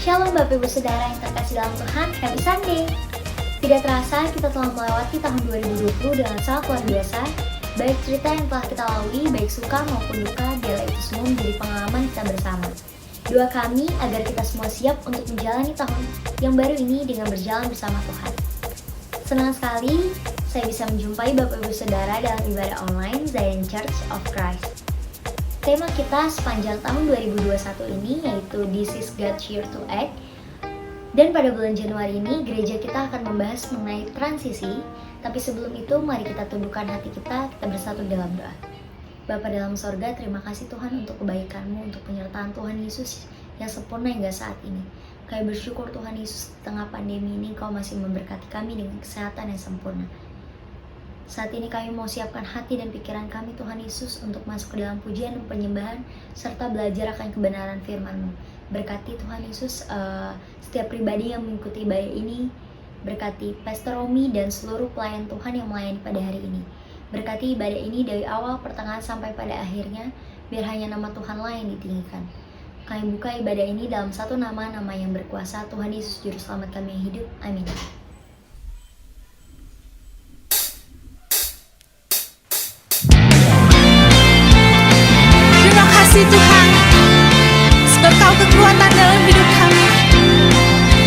Shalom Bapak Ibu Saudara yang terkasih dalam Tuhan, Happy Sunday! Tidak terasa kita telah melewati tahun 2020 dengan sangat luar biasa. Baik cerita yang telah kita lalui, baik suka maupun duka, biarlah itu semua menjadi pengalaman kita bersama. Doa kami agar kita semua siap untuk menjalani tahun yang baru ini dengan berjalan bersama Tuhan. Senang sekali saya bisa menjumpai Bapak Ibu Saudara dalam ibadah online Zion Church of Christ. Tema kita sepanjang tahun 2021 ini yaitu This is God's Year to Act. Dan pada bulan Januari ini gereja kita akan membahas mengenai transisi. Tapi sebelum itu mari kita tundukkan hati kita bersatu dalam doa. Bapa dalam sorga, terima kasih Tuhan untuk kebaikan-Mu, untuk penyertaan Tuhan Yesus yang sempurna hingga saat ini. Kami bersyukur Tuhan Yesus di tengah pandemi ini Kau masih memberkati kami dengan kesehatan yang sempurna. Saat ini kami mau siapkan hati dan pikiran kami Tuhan Yesus untuk masuk ke dalam pujian dan penyembahan serta belajar akan kebenaran firman-Mu. Berkati Tuhan Yesus setiap pribadi yang mengikuti ibadah ini. Berkati Pastor Romi dan seluruh pelayan Tuhan yang melayani pada hari ini. Berkati ibadah ini dari awal, pertengahan sampai pada akhirnya, biar hanya nama Tuhanlah yang ditinggikan. Kami buka ibadah ini dalam satu nama yang berkuasa, Tuhan Yesus Juru Selamat kami yang hidup. Amin. Tuhan, sebab Kau kekuatan dalam hidup kami.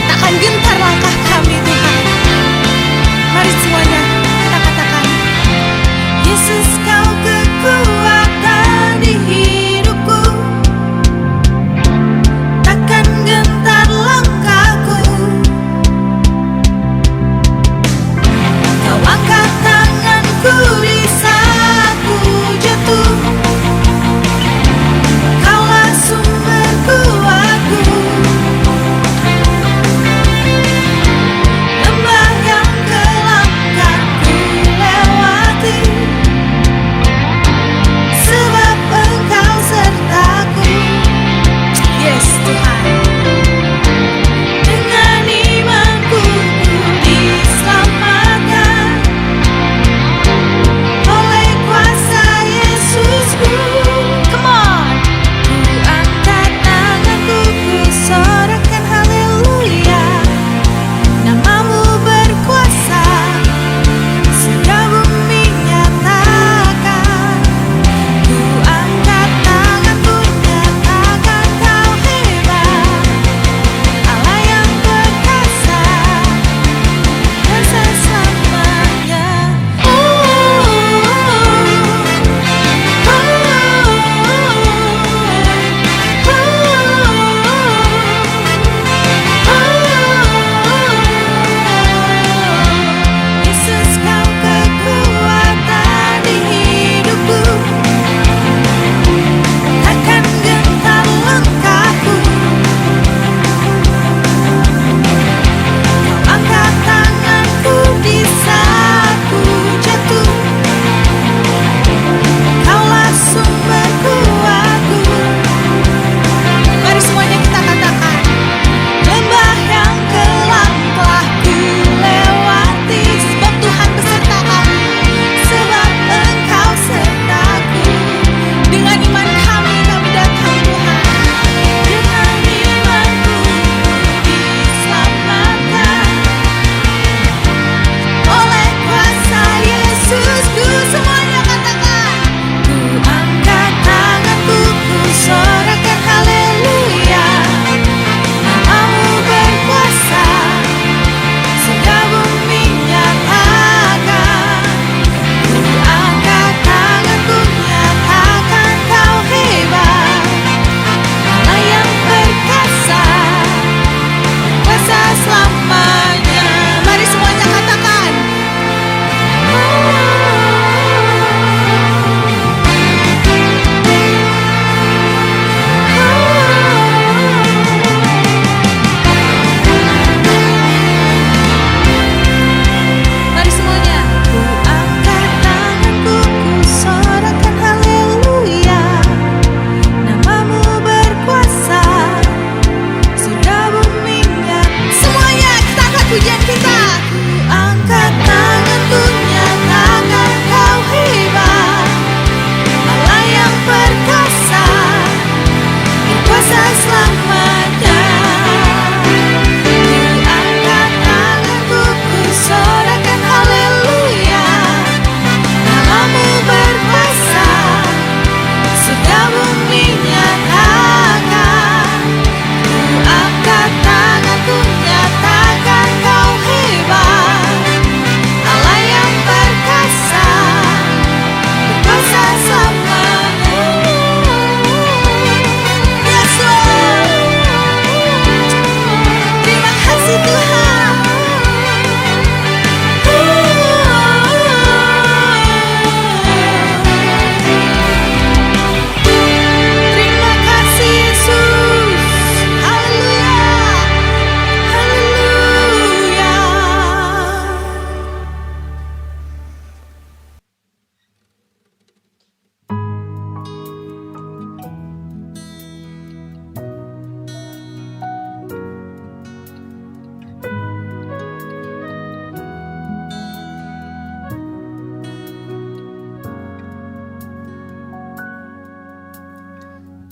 Takkan gentar langkah kami Tuhan. Mari semuanya kita katakan, Yesus Kau kekuatan di hidupku. Takkan gentar langkahku. Kau angkat tanganku di saat ku jatuh. Kau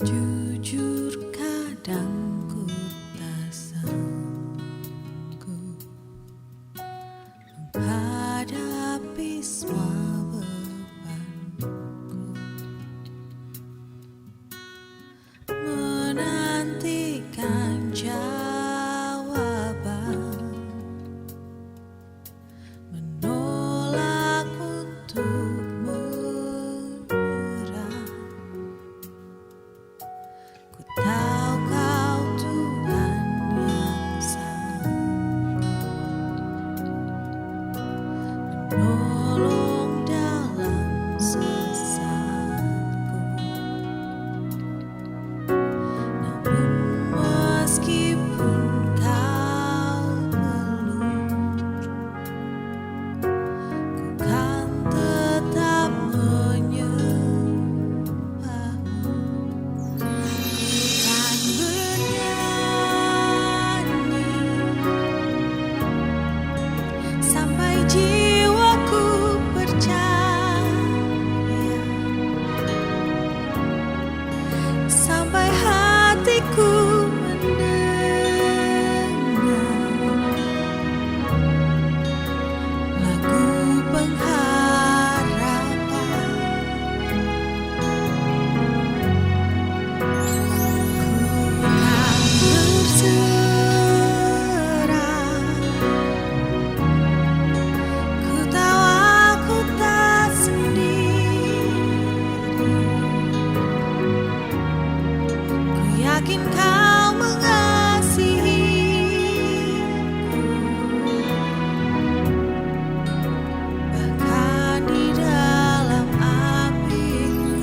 Jujur kadang ku tak sanggup menghadapi semua bebanku, menantikan jawaban, menolak untuk menyerah. Ku tahu Kau Tuhan yang sanggup menolong dalam sesatku. Namun meskipun Kau melur, ku kan tetap menyembahmu. Kan bernyanyi sampai jiwaku percaya, sampai hatiku mendengar lagu pengharapan. Ku kan berserah, ku tahu aku tak sendiri. Ku yakin Kau mengasihiku, bahkan di dalam apiku.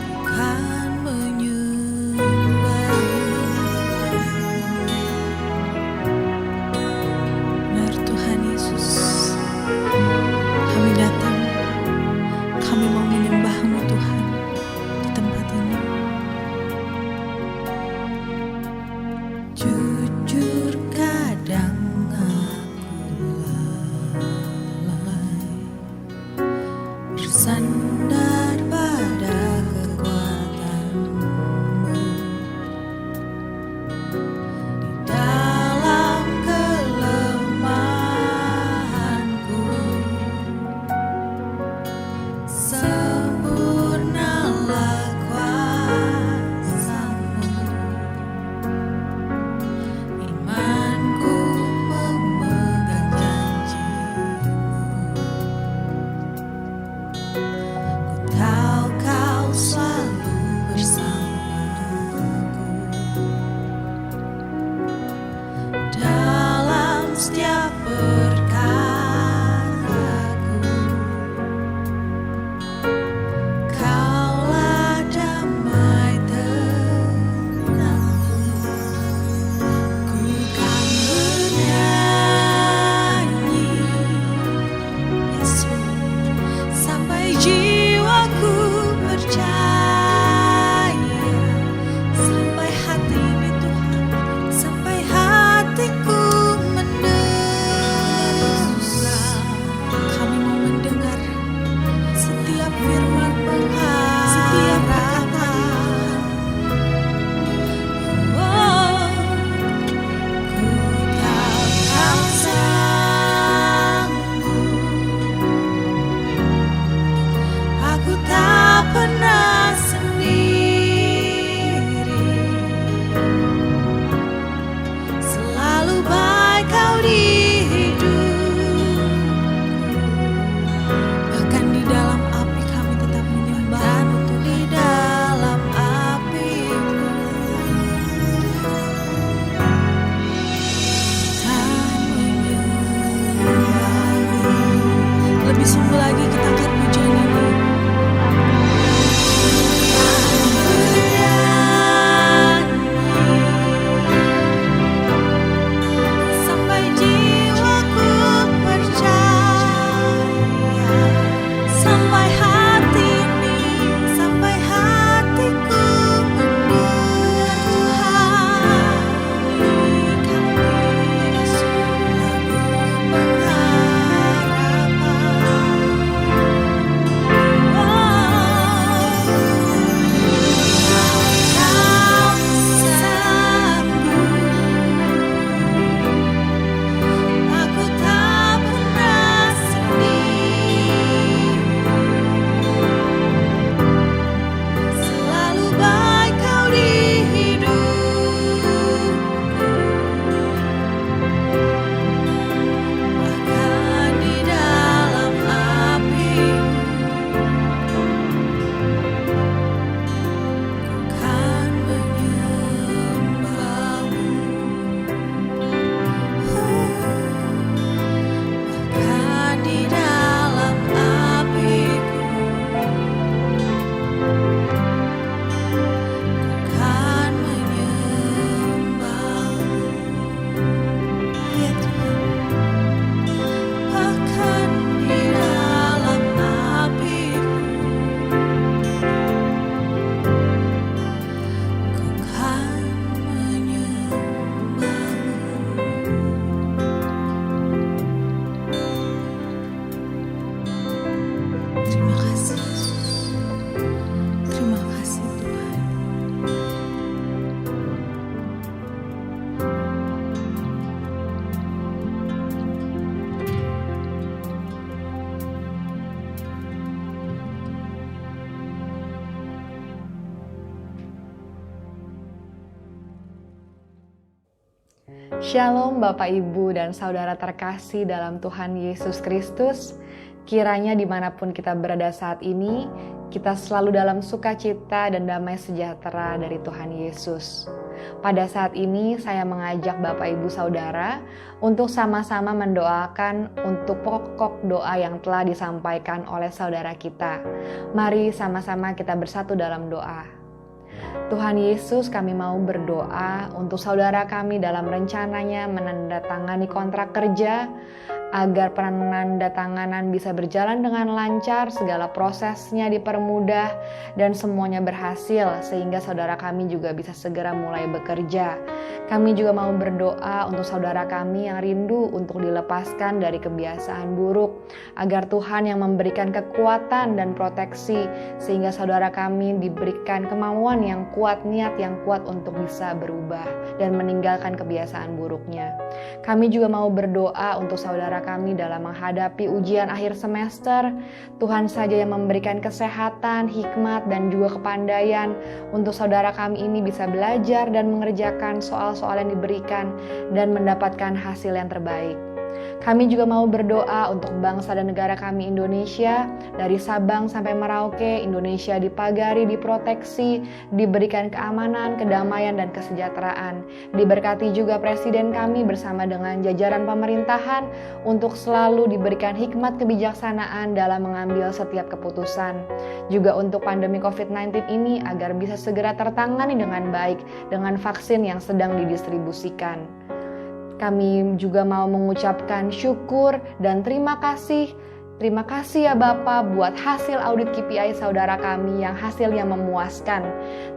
Ku kan menyembahmu. Benar Tuhan Yesus, kami datang, kami mau menyembah-Mu Tuhan di tempat ini. Jujur kadang aku lalai, bersandar pada kekuatan-Mu. Di dalam kelemahanku, sempurnalah kuasa-Mu. Imanku memegang janji-Mu. Ku tahu Kau selalu bersamaku dalam setiap perkaraku. Kaulah damai tenangku. Ku kan bernyanyi, Yesus, sampai jiwaku percaya, sampai hati ini Tuhan, sampai hatiku mendengar. Kami mau mendengar setiap firman pengharapan, setiap perkataan. Oh, ku tahu Kau sanggup, aku tak pernah sendiri. Selalu baik Kau di hidupku, bahkan di dalam api kami tetap menyembah-Mu. Di dalam api-Mu kan menyembah-Mu. Lebih sungguh lagi kita angkat pujian ini. Sampai jiwaku percaya, sampai hati ini, sampai hatiku mendengar Tuhan. Kami Yesus, lagu pengharapan. Shalom Bapak Ibu dan Saudara terkasih dalam Tuhan Yesus Kristus. Kiranya dimanapun kita berada saat ini, kita selalu dalam sukacita dan damai sejahtera dari Tuhan Yesus. Pada saat ini saya mengajak Bapak Ibu Saudara untuk sama-sama mendoakan untuk pokok doa yang telah disampaikan oleh saudara kita. Mari sama-sama kita bersatu dalam doa. Tuhan Yesus, kami mau berdoa untuk saudara kami dalam rencananya menandatangani kontrak kerja, agar penandatanganan bisa berjalan dengan lancar, segala prosesnya dipermudah, dan semuanya berhasil, sehingga saudara kami juga bisa segera mulai bekerja. Kami juga mau berdoa untuk saudara kami yang rindu untuk dilepaskan dari kebiasaan buruk, agar Tuhan yang memberikan kekuatan dan proteksi, sehingga saudara kami diberikan kemauan yang kuat, niat yang kuat untuk bisa berubah dan meninggalkan kebiasaan buruknya. Kami juga mau berdoa untuk saudara kami dalam menghadapi ujian akhir semester. Tuhan saja yang memberikan kesehatan, hikmat, dan juga kepandaian untuk saudara kami ini bisa belajar dan mengerjakan soal-soal yang diberikan dan mendapatkan hasil yang terbaik. Kami juga mau berdoa untuk bangsa dan negara kami Indonesia, dari Sabang sampai Merauke. Indonesia dipagari, diproteksi, diberikan keamanan, kedamaian, dan kesejahteraan. Diberkati juga Presiden kami bersama dengan jajaran pemerintahan untuk selalu diberikan hikmat kebijaksanaan dalam mengambil setiap keputusan. Juga untuk pandemi COVID-19 ini agar bisa segera tertangani dengan baik dengan vaksin yang sedang didistribusikan. Kami juga mau mengucapkan syukur dan terima kasih. Terima kasih ya Bapak buat hasil audit KPI saudara kami yang hasilnya memuaskan.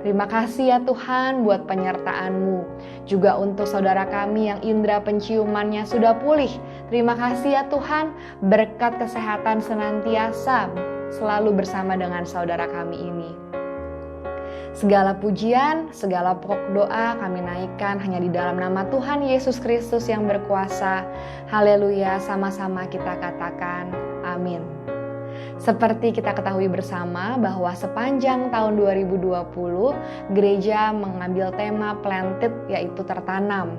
Terima kasih ya Tuhan buat penyertaan-Mu. Juga untuk saudara kami yang indera penciumannya sudah pulih. Terima kasih ya Tuhan, berkat kesehatan senantiasa selalu bersama dengan saudara kami ini. Segala pujian, segala pokok doa kami naikkan hanya di dalam nama Tuhan Yesus Kristus yang berkuasa. Haleluya, sama-sama kita katakan amin. Seperti kita ketahui bersama bahwa sepanjang tahun 2020, gereja mengambil tema planted, yaitu tertanam.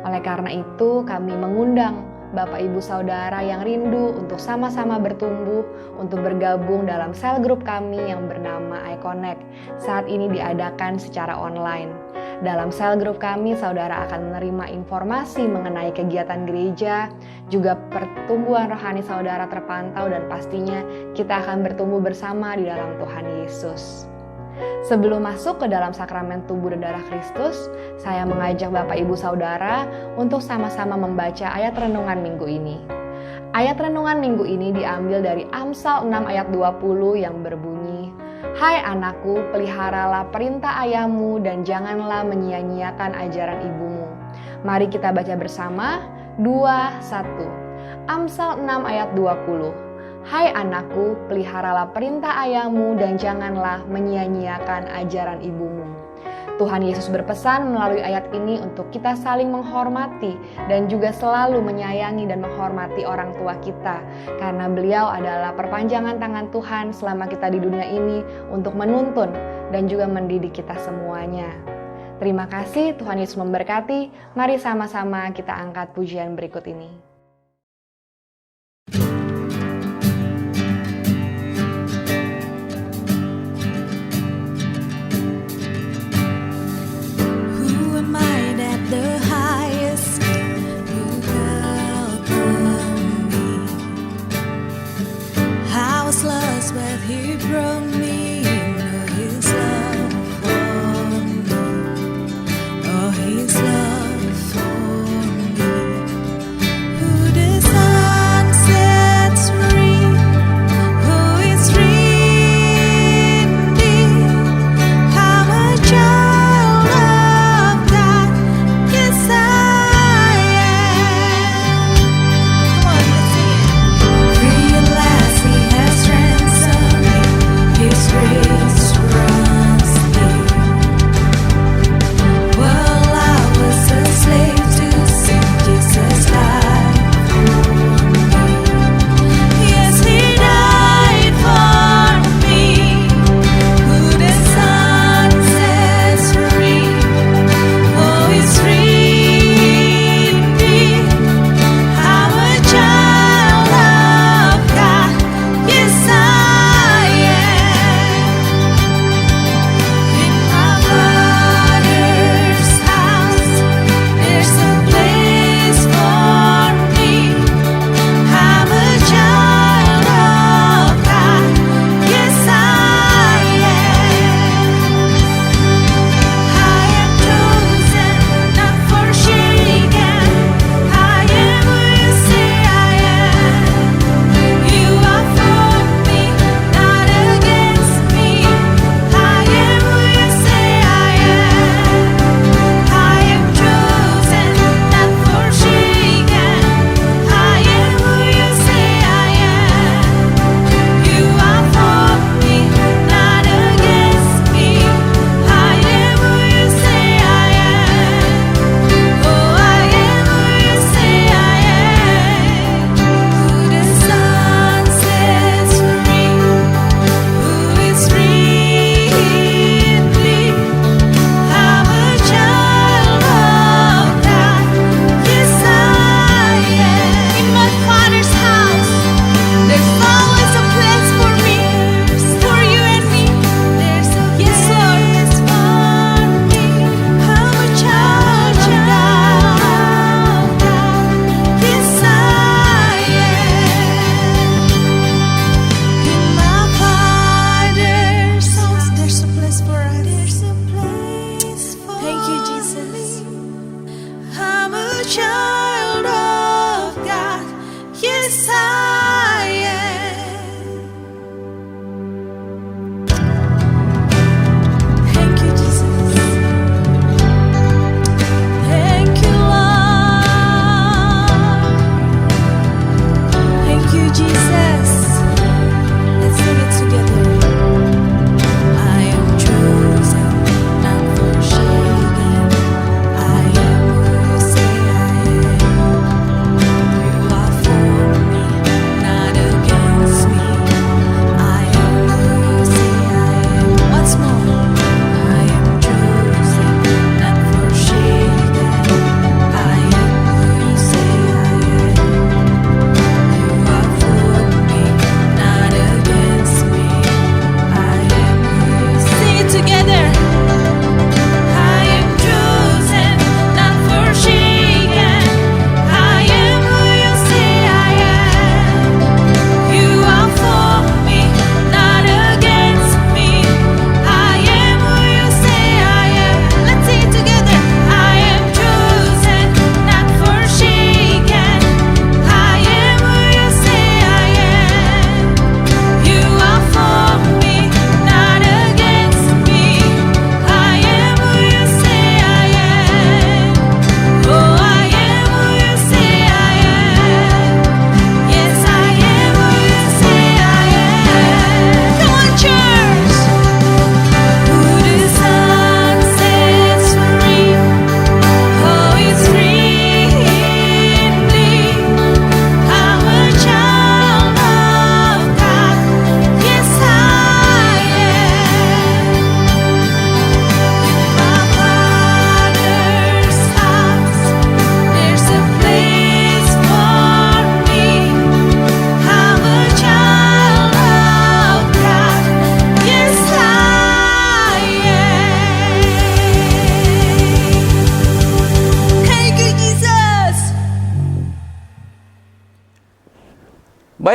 Oleh karena itu kami mengundang Bapak Ibu Saudara yang rindu untuk sama-sama bertumbuh, untuk bergabung dalam sel grup kami yang bernama iConnect. Saat ini diadakan secara online. Dalam sel grup kami, saudara akan menerima informasi mengenai kegiatan gereja, juga pertumbuhan rohani saudara terpantau, dan pastinya kita akan bertumbuh bersama di dalam Tuhan Yesus. Sebelum masuk ke dalam sakramen tubuh dan darah Kristus, saya mengajak Bapak Ibu Saudara untuk sama-sama membaca ayat renungan minggu ini. Ayat renungan minggu ini diambil dari Amsal 6 ayat 20 yang berbunyi, "Hai anakku, peliharalah perintah ayahmu dan janganlah menyia-nyiakan ajaran ibumu." Mari kita baca bersama, 2, 1. Amsal 6 ayat 20. "Hai anakku, peliharalah perintah ayahmu dan janganlah menyia-nyiakan ajaran ibumu." Tuhan Yesus berpesan melalui ayat ini untuk kita saling menghormati dan juga selalu menyayangi dan menghormati orang tua kita, karena beliau adalah perpanjangan tangan Tuhan selama kita di dunia ini untuk menuntun dan juga mendidik kita semuanya. Terima kasih, Tuhan Yesus memberkati. Mari sama-sama kita angkat pujian berikut ini. The highest you welcome me. I was lost but He brought me in. His love for me. Oh, His love for me. Who the sun sets free, who is free indeed. I'm a child of God. Yes, I am. Come on, let's sing it. Free at last, He has ransomed me.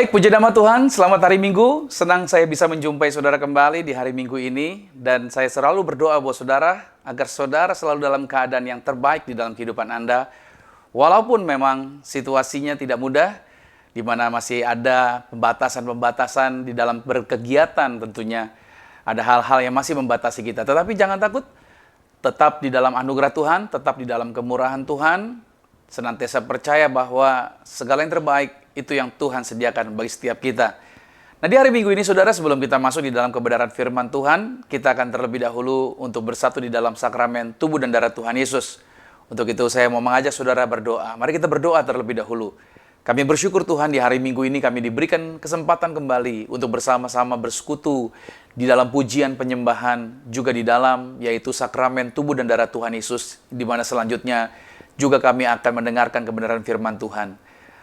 Baik, puji nama Tuhan, selamat hari Minggu. Senang saya bisa menjumpai saudara kembali di hari Minggu ini. Dan saya selalu berdoa buat saudara, agar saudara selalu dalam keadaan yang terbaik di dalam kehidupan Anda. Walaupun memang situasinya tidak mudah, di mana masih ada pembatasan-pembatasan di dalam berkegiatan tentunya. Ada hal-hal yang masih membatasi kita. Tetapi jangan takut, tetap di dalam anugerah Tuhan, tetap di dalam kemurahan Tuhan. Senantiasa percaya bahwa segala yang terbaik itu yang Tuhan sediakan bagi setiap kita. Nah, di hari Minggu ini, saudara, sebelum kita masuk di dalam kebenaran firman Tuhan, kita akan terlebih dahulu untuk bersatu di dalam sakramen tubuh dan darah Tuhan Yesus. Untuk itu, saya mau mengajak saudara berdoa. Mari kita berdoa terlebih dahulu. Kami bersyukur Tuhan, di hari Minggu ini kami diberikan kesempatan kembali untuk bersama-sama bersekutu di dalam pujian penyembahan, juga di dalam yaitu sakramen tubuh dan darah Tuhan Yesus, di mana selanjutnya juga kami akan mendengarkan kebenaran firman Tuhan.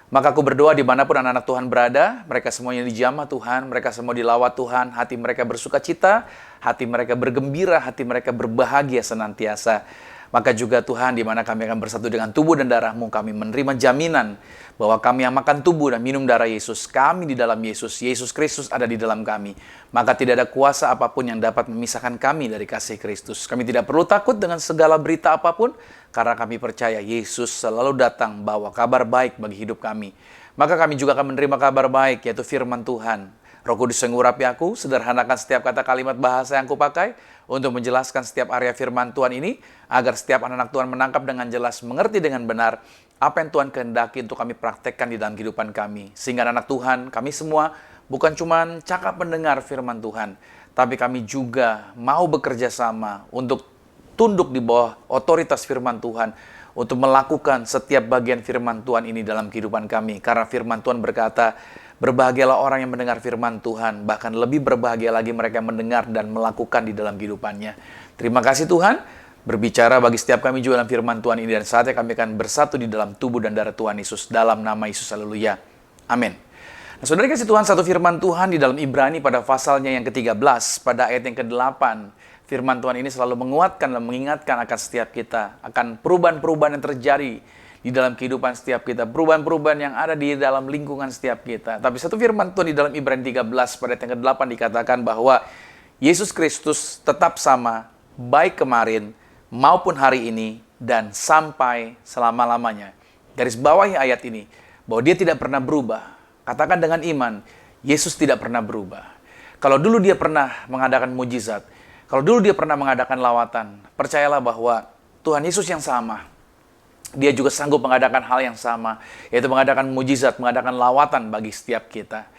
Maka aku berdoa dimanapun anak-anak Tuhan berada, mereka semuanya dijamah Tuhan, mereka semua dilawat Tuhan, hati mereka bersuka cita, hati mereka bergembira, hati mereka berbahagia senantiasa. Maka juga Tuhan, di mana kami akan bersatu dengan tubuh dan darah-Mu, kami menerima jaminan bahwa kami yang makan tubuh dan minum darah Yesus, kami di dalam Yesus, Yesus Kristus ada di dalam kami. Maka tidak ada kuasa apapun yang dapat memisahkan kami dari kasih Kristus. Kami tidak perlu takut dengan segala berita apapun, karena kami percaya Yesus selalu datang bawa kabar baik bagi hidup kami. Maka kami juga akan menerima kabar baik, yaitu firman Tuhan. Roh Kudus mengurapi aku, sederhanakan setiap kata kalimat bahasa yang kupakai untuk menjelaskan setiap area firman Tuhan ini, agar setiap anak-anak Tuhan menangkap dengan jelas, mengerti dengan benar apa yang Tuhan kehendaki untuk kami praktekkan di dalam kehidupan kami. Sehingga anak Tuhan, kami semua bukan cuma cakap mendengar firman Tuhan, tapi kami juga mau bekerja sama untuk tunduk di bawah otoritas firman Tuhan, untuk melakukan setiap bagian firman Tuhan ini dalam kehidupan kami. Karena firman Tuhan berkata, berbahagialah orang yang mendengar firman Tuhan, bahkan lebih berbahagia lagi mereka yang mendengar dan melakukan di dalam kehidupannya. Terima kasih Tuhan, berbicara bagi setiap kami juga dalam firman Tuhan ini, dan saatnya kami akan bersatu di dalam tubuh dan darah Tuhan Yesus, dalam nama Yesus, haleluya, amin. Nah, saudara kasih Tuhan, satu firman Tuhan di dalam Ibrani pada pasalnya yang ke-13, pada ayat yang ke-8, firman Tuhan ini selalu menguatkan dan mengingatkan akan setiap kita, akan perubahan-perubahan yang terjadi di dalam kehidupan setiap kita, perubahan-perubahan yang ada di dalam lingkungan setiap kita. Tapi satu firman Tuhan di dalam Ibrani 13 pada ayat yang ke-8 dikatakan bahwa Yesus Kristus tetap sama, baik kemarin maupun hari ini dan sampai selama-lamanya. Garis bawahi ayat ini, bahwa dia tidak pernah berubah. Katakan dengan iman, Yesus tidak pernah berubah. Kalau dulu dia pernah mengadakan mujizat, kalau dulu dia pernah mengadakan lawatan, percayalah bahwa Tuhan Yesus yang sama, dia juga sanggup mengadakan hal yang sama, yaitu mengadakan mujizat, mengadakan lawatan bagi setiap kita.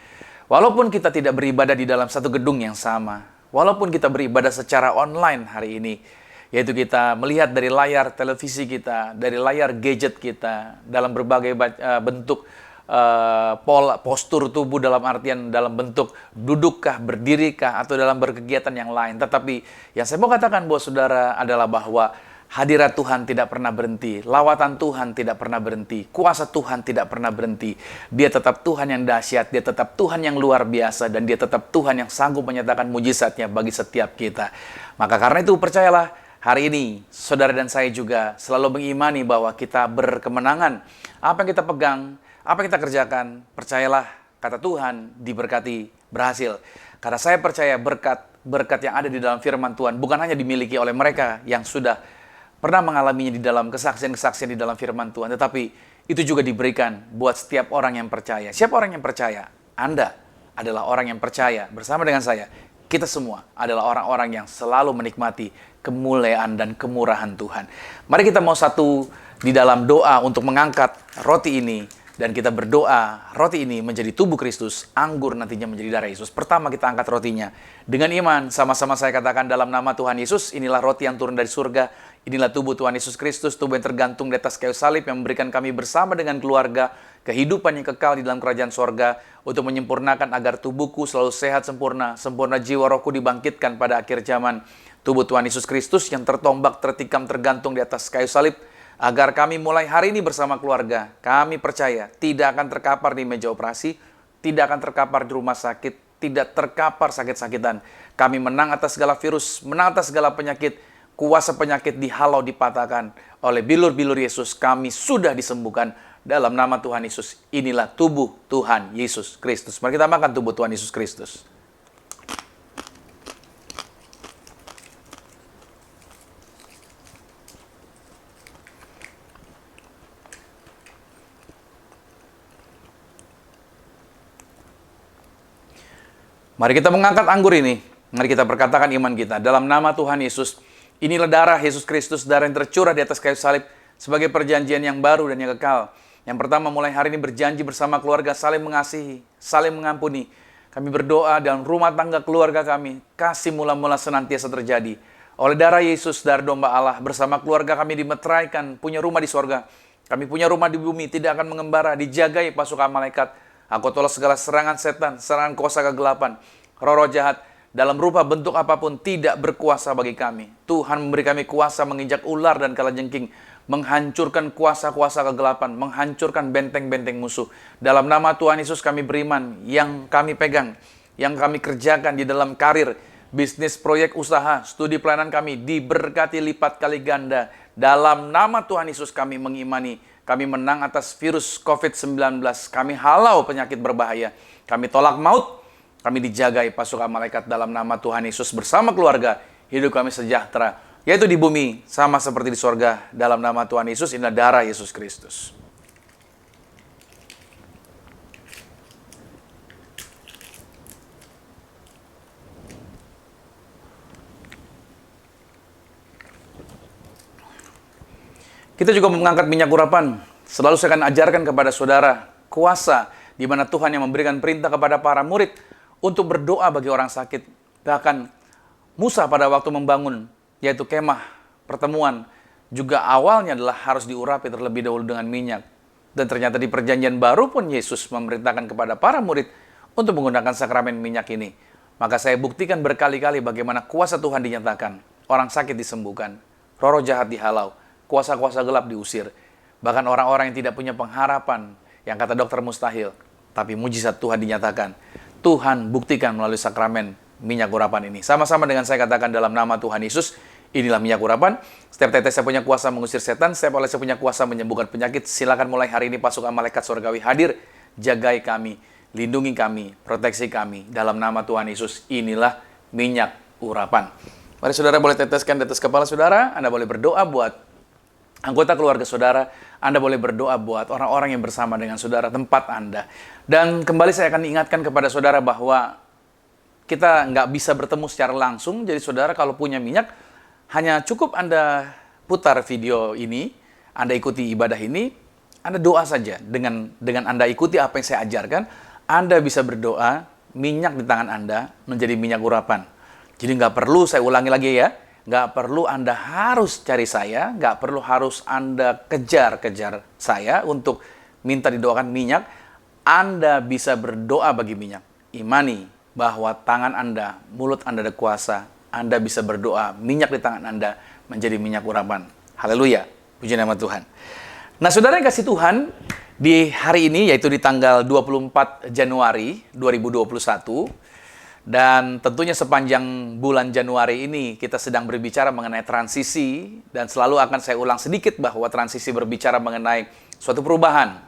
Walaupun kita tidak beribadah di dalam satu gedung yang sama, walaupun kita beribadah secara online hari ini, yaitu kita melihat dari layar televisi kita, dari layar gadget kita, dalam berbagai bentuk pola, postur tubuh, dalam artian dalam bentuk dudukkah, berdirikah, atau dalam berkegiatan yang lain. Tetapi yang saya mau katakan buat saudara adalah bahwa hadirat Tuhan tidak pernah berhenti, lawatan Tuhan tidak pernah berhenti, kuasa Tuhan tidak pernah berhenti. Dia tetap Tuhan yang dahsyat, dia tetap Tuhan yang luar biasa, dan dia tetap Tuhan yang sanggup menyatakan mujizatnya bagi setiap kita. Maka karena itu percayalah, hari ini saudara dan saya juga selalu mengimani bahwa kita berkemenangan. Apa yang kita pegang, apa yang kita kerjakan, percayalah, kata Tuhan, diberkati, berhasil. Karena saya percaya berkat yang ada di dalam firman Tuhan bukan hanya dimiliki oleh mereka yang sudah pernah mengalaminya di dalam kesaksian-kesaksian di dalam firman Tuhan, tetapi itu juga diberikan buat setiap orang yang percaya. Siapa orang yang percaya? Anda adalah orang yang percaya. Bersama dengan saya, kita semua adalah orang-orang yang selalu menikmati kemuliaan dan kemurahan Tuhan. Mari kita mau satu di dalam doa untuk mengangkat roti ini, dan kita berdoa roti ini menjadi tubuh Kristus, anggur nantinya menjadi darah Yesus. Pertama kita angkat rotinya dengan iman. Sama-sama saya katakan dalam nama Tuhan Yesus, inilah roti yang turun dari surga. Inilah tubuh Tuhan Yesus Kristus, tubuh yang tergantung di atas kayu salib, yang memberikan kami bersama dengan keluarga kehidupan yang kekal di dalam kerajaan sorga, untuk menyempurnakan agar tubuhku selalu sehat sempurna, sempurna jiwa rohku dibangkitkan pada akhir zaman. Tubuh Tuhan Yesus Kristus yang tertombak, tertikam, tergantung di atas kayu salib, agar kami mulai hari ini bersama keluarga, kami percaya tidak akan terkapar di meja operasi, tidak akan terkapar di rumah sakit, tidak terkapar sakit-sakitan. Kami menang atas segala virus, menang atas segala penyakit, kuasa penyakit dihalau, dipatahkan oleh bilur-bilur Yesus. Kami sudah disembuhkan dalam nama Tuhan Yesus. Inilah tubuh Tuhan Yesus Kristus. Mari kita makan tubuh Tuhan Yesus Kristus. Mari kita mengangkat anggur ini. Mari kita perkatakan iman kita. Dalam nama Tuhan Yesus, inilah darah Yesus Kristus, darah yang tercurah di atas kayu salib sebagai perjanjian yang baru dan yang kekal. Yang pertama, mulai hari ini berjanji bersama keluarga, saling mengasihi, saling mengampuni. Kami berdoa dalam rumah tangga keluarga kami, kasih mula-mula senantiasa terjadi. Oleh darah Yesus, darah domba Allah, bersama keluarga kami dimeteraikan, punya rumah di sorga. Kami punya rumah di bumi, tidak akan mengembara, dijagai pasukan malaikat. Aku tolak segala serangan setan, serangan kuasa kegelapan, roh-roh jahat, dalam rupa bentuk apapun tidak berkuasa bagi kami. Tuhan memberi kami kuasa menginjak ular dan kalajengking, menghancurkan kuasa-kuasa kegelapan, menghancurkan benteng-benteng musuh. Dalam nama Tuhan Yesus kami beriman, yang kami pegang, yang kami kerjakan di dalam karir, bisnis, proyek, usaha, studi pelayanan kami diberkati lipat kali ganda. Dalam nama Tuhan Yesus kami mengimani, kami menang atas virus COVID-19, kami halau penyakit berbahaya, kami tolak maut, kami dijagai pasukan malaikat dalam nama Tuhan Yesus bersama keluarga, hidup kami sejahtera, yaitu di bumi, sama seperti di sorga, dalam nama Tuhan Yesus, inilah darah Yesus Kristus. Kita juga mengangkat minyak urapan. Selalu saya akan ajarkan kepada saudara kuasa di mana Tuhan yang memberikan perintah kepada para murid untuk berdoa bagi orang sakit. Bahkan Musa pada waktu membangun, yaitu kemah pertemuan, juga awalnya adalah harus diurapi terlebih dahulu dengan minyak. Dan ternyata di perjanjian baru pun Yesus memerintahkan kepada para murid untuk menggunakan sakramen minyak ini. Maka saya buktikan berkali-kali bagaimana kuasa Tuhan dinyatakan. Orang sakit disembuhkan, roh-roh jahat dihalau, kuasa-kuasa gelap diusir. Bahkan orang-orang yang tidak punya pengharapan, yang kata dokter mustahil, tapi mujizat Tuhan dinyatakan. Tuhan buktikan melalui sakramen minyak urapan ini. Sama-sama dengan saya katakan dalam nama Tuhan Yesus, inilah minyak urapan. Setiap tetes saya punya kuasa mengusir setan, setiap oleh saya punya kuasa menyembuhkan penyakit. Silakan mulai hari ini pasukan malaikat surgawi hadir, jagai kami, lindungi kami, proteksi kami. Dalam nama Tuhan Yesus, inilah minyak urapan. Mari saudara boleh teteskan di atas kepala saudara, Anda boleh berdoa buat anggota keluarga saudara, Anda boleh berdoa buat orang-orang yang bersama dengan saudara, tempat Anda. Dan kembali saya akan ingatkan kepada saudara bahwa kita nggak bisa bertemu secara langsung, jadi saudara kalau punya minyak, hanya cukup Anda putar video ini, Anda ikuti ibadah ini, Anda doa saja. Dengan Anda ikuti apa yang saya ajarkan, Anda bisa berdoa, minyak di tangan Anda menjadi minyak urapan. Jadi nggak perlu, saya ulangi lagi ya, nggak perlu Anda harus cari saya, nggak perlu harus Anda kejar-kejar saya untuk minta didoakan minyak. Anda bisa berdoa bagi minyak. Imani bahwa tangan Anda, mulut Anda ada kuasa. Anda bisa berdoa, minyak di tangan Anda menjadi minyak urapan. Haleluya, puji nama Tuhan. Nah saudara yang kasih Tuhan, di hari ini yaitu di tanggal 24 Januari 2021, dan tentunya sepanjang bulan Januari ini kita sedang berbicara mengenai transisi, dan selalu akan saya ulang sedikit bahwa transisi berbicara mengenai suatu perubahan,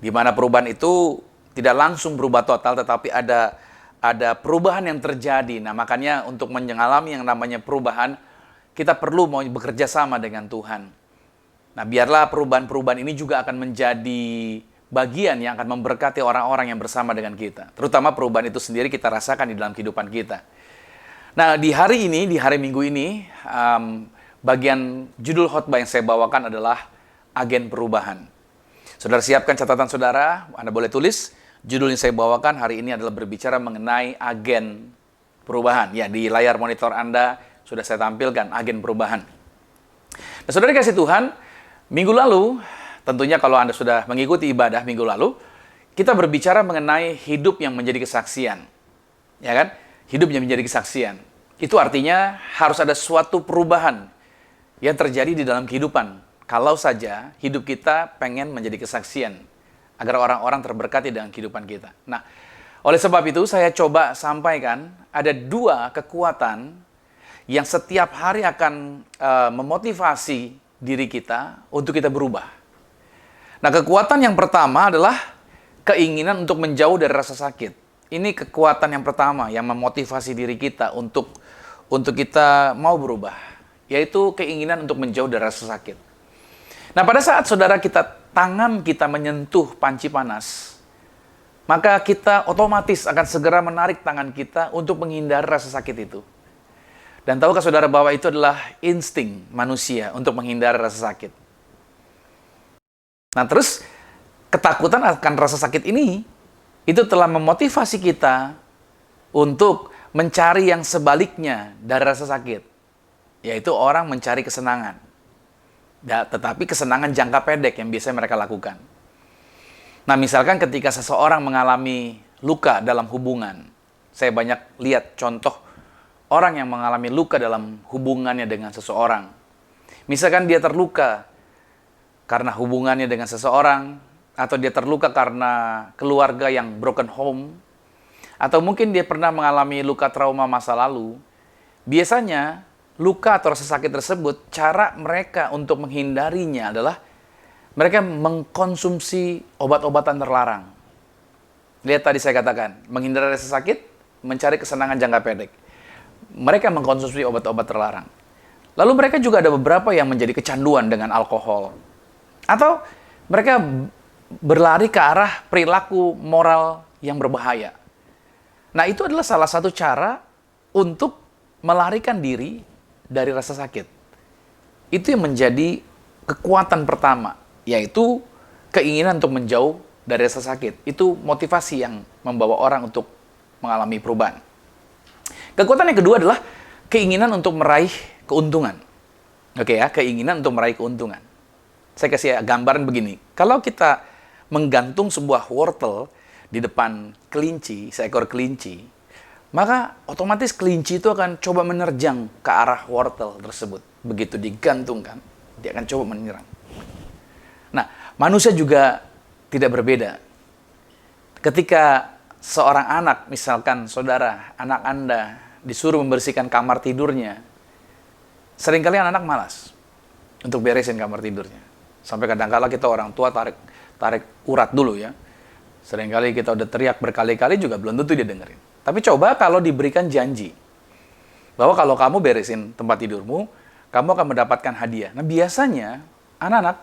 di mana perubahan itu tidak langsung berubah total, tetapi ada perubahan yang terjadi. Nah makanya untuk mengalami yang namanya perubahan, kita perlu mau bekerja sama dengan Tuhan. Nah biarlah perubahan-perubahan ini juga akan menjadi bagian yang akan memberkati orang-orang yang bersama dengan kita. Terutama perubahan itu sendiri kita rasakan di dalam kehidupan kita. Nah, di hari ini, di hari Minggu ini, bagian judul khotbah yang saya bawakan adalah agen perubahan. Saudara siapkan catatan saudara, Anda boleh tulis. Judul yang saya bawakan hari ini adalah berbicara mengenai agen perubahan. Ya, di layar monitor Anda sudah saya tampilkan agen perubahan. Nah, saudara kasih Tuhan, minggu lalu, tentunya kalau Anda sudah mengikuti ibadah minggu lalu, kita berbicara mengenai hidup yang menjadi kesaksian. Ya kan? Hidup yang menjadi kesaksian. Itu artinya harus ada suatu perubahan yang terjadi di dalam kehidupan. Kalau saja hidup kita pengen menjadi kesaksian, agar orang-orang terberkati dengan kehidupan kita. Nah, oleh sebab itu saya coba sampaikan ada dua kekuatan yang setiap hari akan memotivasi diri kita untuk kita berubah. Nah, kekuatan yang pertama adalah keinginan untuk menjauh dari rasa sakit. Ini kekuatan yang pertama yang memotivasi diri kita untuk kita mau berubah, yaitu keinginan untuk menjauh dari rasa sakit. Nah, pada saat saudara tangan kita menyentuh panci panas, maka kita otomatis akan segera menarik tangan kita untuk menghindari rasa sakit itu. Dan tahukah saudara bahwa itu adalah insting manusia untuk menghindari rasa sakit. Nah, terus ketakutan akan rasa sakit ini, itu telah memotivasi kita untuk mencari yang sebaliknya dari rasa sakit. Yaitu orang mencari kesenangan. Tetapi kesenangan jangka pendek yang biasanya mereka lakukan. Nah, misalkan ketika seseorang mengalami luka dalam hubungan. Saya banyak lihat contoh orang yang mengalami luka dalam hubungannya dengan seseorang. Misalkan dia terluka karena hubungannya dengan seseorang, atau dia terluka karena keluarga yang broken home, atau mungkin dia pernah mengalami luka trauma masa lalu. Biasanya, luka atau rasa sakit tersebut, cara mereka untuk menghindarinya adalah mereka mengkonsumsi obat-obatan terlarang. Lihat tadi saya katakan, menghindari rasa sakit, mencari kesenangan jangka pendek. Mereka mengkonsumsi obat-obat terlarang. Lalu mereka juga ada beberapa yang menjadi kecanduan dengan alkohol. Atau mereka berlari ke arah perilaku moral yang berbahaya. Nah, itu adalah salah satu cara untuk melarikan diri dari rasa sakit. Itu yang menjadi kekuatan pertama, yaitu keinginan untuk menjauh dari rasa sakit. Itu motivasi yang membawa orang untuk mengalami perubahan. Kekuatan yang kedua adalah keinginan untuk meraih keuntungan. Oke ya, keinginan untuk meraih keuntungan. Saya kasih gambaran begini. Kalau kita menggantung sebuah wortel di depan kelinci, seekor kelinci, maka otomatis kelinci itu akan coba menerjang ke arah wortel tersebut. Begitu digantungkan, dia akan coba menyerang. Nah, manusia juga tidak berbeda. Ketika seorang anak, misalkan saudara, anak Anda disuruh membersihkan kamar tidurnya, seringkali anak-anak malas untuk beresin kamar tidurnya. Sampai kadang-kala kita orang tua tarik urat dulu ya. Seringkali kita udah teriak berkali-kali juga belum tentu dia dengerin. Tapi coba kalau diberikan janji bahwa kalau kamu beresin tempat tidurmu, kamu akan mendapatkan hadiah. Nah, biasanya anak-anak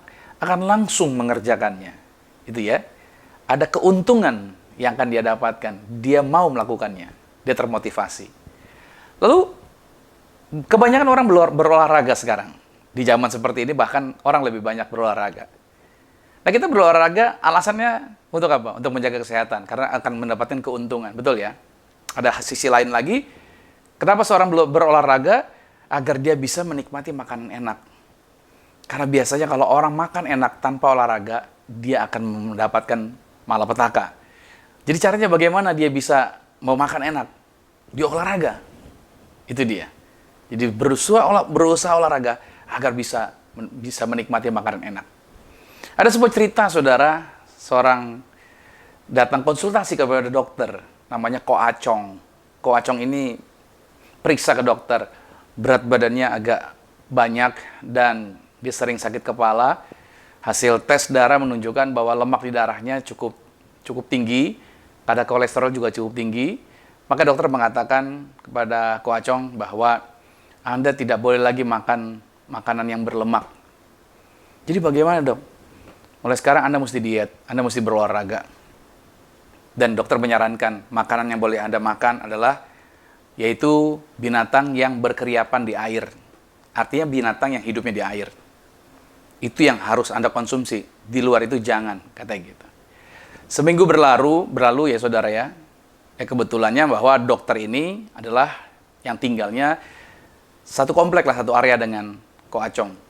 akan langsung mengerjakannya. Itu ya. Ada keuntungan yang akan dia dapatkan. Dia mau melakukannya. Dia termotivasi. Lalu kebanyakan orang berolahraga sekarang. Di zaman seperti ini bahkan orang lebih banyak berolahraga. Nah, kita berolahraga alasannya untuk apa? Untuk menjaga kesehatan, karena akan mendapatkan keuntungan. Betul ya? Ada sisi lain lagi, kenapa seorang berolahraga? Agar dia bisa menikmati makanan enak. Karena biasanya kalau orang makan enak tanpa olahraga, dia akan mendapatkan malapetaka. Jadi caranya bagaimana dia bisa mau makan enak? Dia olahraga. Itu dia. Jadi berusaha olahraga agar bisa menikmati makanan enak. Ada sebuah cerita, saudara, seorang datang konsultasi kepada dokter, namanya Ko Acong. Ko Acong ini periksa ke dokter, berat badannya agak banyak dan dia sering sakit kepala. Hasil tes darah menunjukkan bahwa lemak di darahnya cukup tinggi, kadar kolesterol juga cukup tinggi. Maka dokter mengatakan kepada Ko Acong bahwa Anda tidak boleh lagi makan makanan yang berlemak. Jadi bagaimana, dok? Mulai sekarang Anda mesti diet, Anda mesti berolahraga. Dan dokter menyarankan makanan yang boleh Anda makan adalah yaitu binatang yang berkeriapan di air. Artinya binatang yang hidupnya di air. Itu yang harus Anda konsumsi. Di luar itu jangan, katanya gitu. Seminggu berlalu ya saudara ya. Kebetulannya bahwa dokter ini adalah yang tinggalnya satu komplek lah, satu area dengan Ko Acong.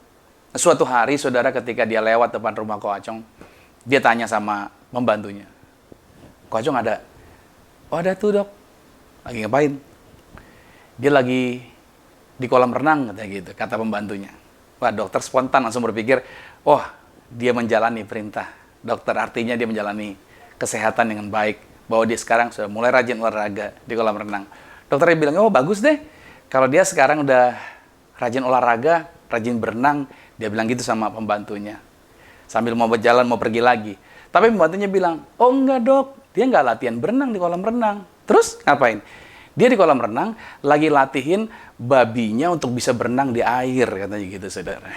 Suatu hari, saudara, ketika dia lewat depan rumah Ko Acong, dia tanya sama pembantunya. Ko Acong ada? Oh, ada tuh, dok. Lagi ngapain? Dia lagi di kolam renang, katanya gitu, kata pembantunya. Wah, dokter spontan langsung berpikir, oh, dia menjalani perintah dokter, artinya dia menjalani kesehatan dengan baik, bahwa dia sekarang sudah mulai rajin olahraga di kolam renang. Dokternya bilang, oh, bagus deh, kalau dia sekarang udah rajin olahraga, rajin berenang. Dia bilang gitu sama pembantunya. sambil mau berjalan, mau pergi lagi. Tapi pembantunya bilang, oh enggak dok, dia nggak latihan berenang di kolam renang. Terus ngapain? Dia di kolam renang lagi latihin babinya untuk bisa berenang di air, katanya gitu saudara.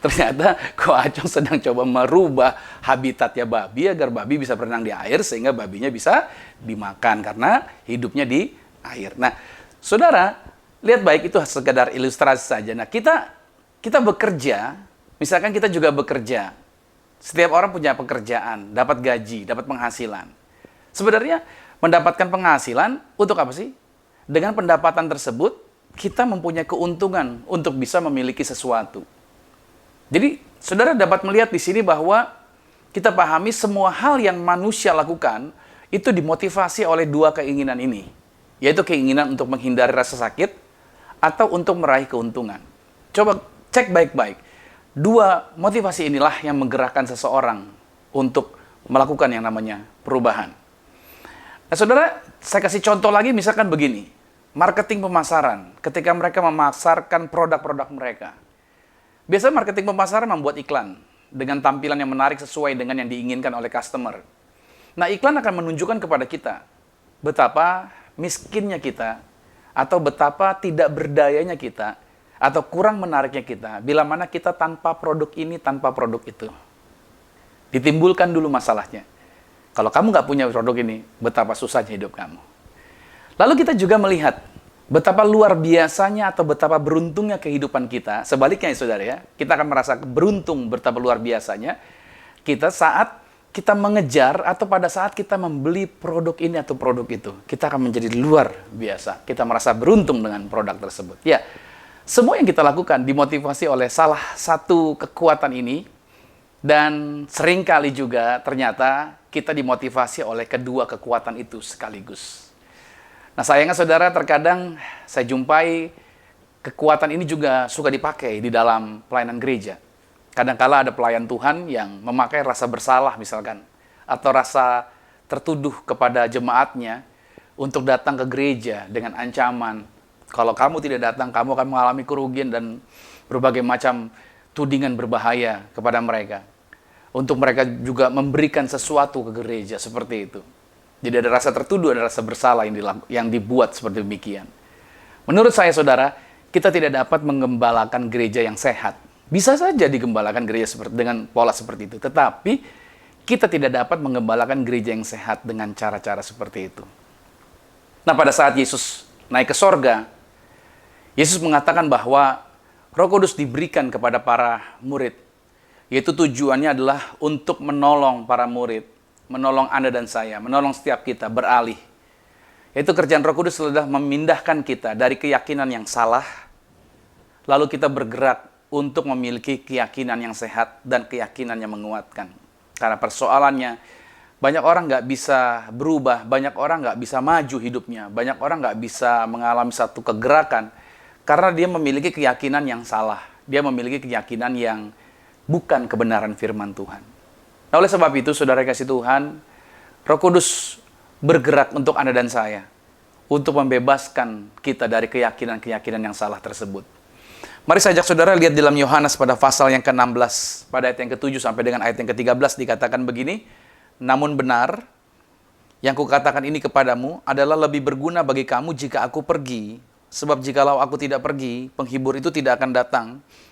Ternyata Ko Acong sedang coba merubah habitatnya babi agar babi bisa berenang di air sehingga babinya bisa dimakan karena hidupnya di air. Nah, saudara, lihat baik itu sekedar ilustrasi saja. Nah, kita bekerja, misalkan kita juga bekerja. Setiap orang punya pekerjaan, dapat gaji, dapat penghasilan. Sebenarnya mendapatkan penghasilan untuk apa sih? Dengan pendapatan tersebut, kita mempunyai keuntungan untuk bisa memiliki sesuatu. Jadi, saudara dapat melihat di sini bahwa kita pahami semua hal yang manusia lakukan itu dimotivasi oleh dua keinginan ini, yaitu keinginan untuk menghindari rasa sakit atau untuk meraih keuntungan. Coba cek baik-baik. Dua motivasi inilah yang menggerakkan seseorang untuk melakukan yang namanya perubahan. Nah, saudara, saya kasih contoh lagi, misalkan begini. Marketing pemasaran, ketika mereka memasarkan produk-produk mereka. Biasanya marketing pemasaran membuat iklan dengan tampilan yang menarik sesuai dengan yang diinginkan oleh customer. Nah, iklan akan menunjukkan kepada kita betapa miskinnya kita, atau betapa tidak berdayanya kita, atau kurang menariknya kita, bila mana kita tanpa produk ini, tanpa produk itu. Ditimbulkan dulu masalahnya. Kalau kamu nggak punya produk ini, betapa susahnya hidup kamu. Lalu kita juga melihat betapa luar biasanya atau betapa beruntungnya kehidupan kita. Sebaliknya ya saudara ya, kita akan merasa beruntung betapa luar biasanya kita saat kita mengejar atau pada saat kita membeli produk ini atau produk itu. Kita akan menjadi luar biasa. Kita merasa beruntung dengan produk tersebut. Ya, semua yang kita lakukan dimotivasi oleh salah satu kekuatan ini. Dan seringkali juga ternyata kita dimotivasi oleh kedua kekuatan itu sekaligus. Nah, sayangnya saudara, terkadang saya jumpai kekuatan ini juga suka dipakai di dalam pelayanan gereja. Kadangkala ada pelayan Tuhan yang memakai rasa bersalah misalkan, atau rasa tertuduh kepada jemaatnya untuk datang ke gereja dengan ancaman, kalau kamu tidak datang, kamu akan mengalami kerugian dan berbagai macam tudingan berbahaya kepada mereka. Untuk mereka juga memberikan sesuatu ke gereja seperti itu. Jadi ada rasa tertuduh, ada rasa bersalah yang dibuat seperti demikian. Menurut saya saudara, kita tidak dapat menggembalakan gereja yang sehat. Bisa saja digembalakan gereja dengan pola seperti itu. Tetapi kita tidak dapat menggembalakan gereja yang sehat dengan cara-cara seperti itu. Nah, pada saat Yesus naik ke sorga, Yesus mengatakan bahwa Roh Kudus diberikan kepada para murid. Yaitu tujuannya adalah untuk menolong para murid, menolong Anda dan saya, menolong setiap kita beralih. Yaitu kerjaan Roh Kudus sudah memindahkan kita dari keyakinan yang salah, lalu kita bergerak untuk memiliki keyakinan yang sehat dan keyakinan yang menguatkan. Karena persoalannya, banyak orang nggak bisa berubah, banyak orang nggak bisa maju hidupnya, banyak orang nggak bisa mengalami satu kegerakan, karena dia memiliki keyakinan yang salah. Dia memiliki keyakinan yang bukan kebenaran firman Tuhan. Nah, oleh sebab itu, saudara kasih Tuhan, Roh Kudus bergerak untuk Anda dan saya, untuk membebaskan kita dari keyakinan-keyakinan yang salah tersebut. Mari saya ajak saudara lihat dalam Yohanes pada pasal yang ke-16, pada ayat yang ke-7 sampai dengan ayat yang ke-13 dikatakan begini, namun benar, yang kukatakan ini kepadamu adalah lebih berguna bagi kamu jika aku pergi, sebab jikalau aku tidak pergi, penghibur itu tidak akan datang,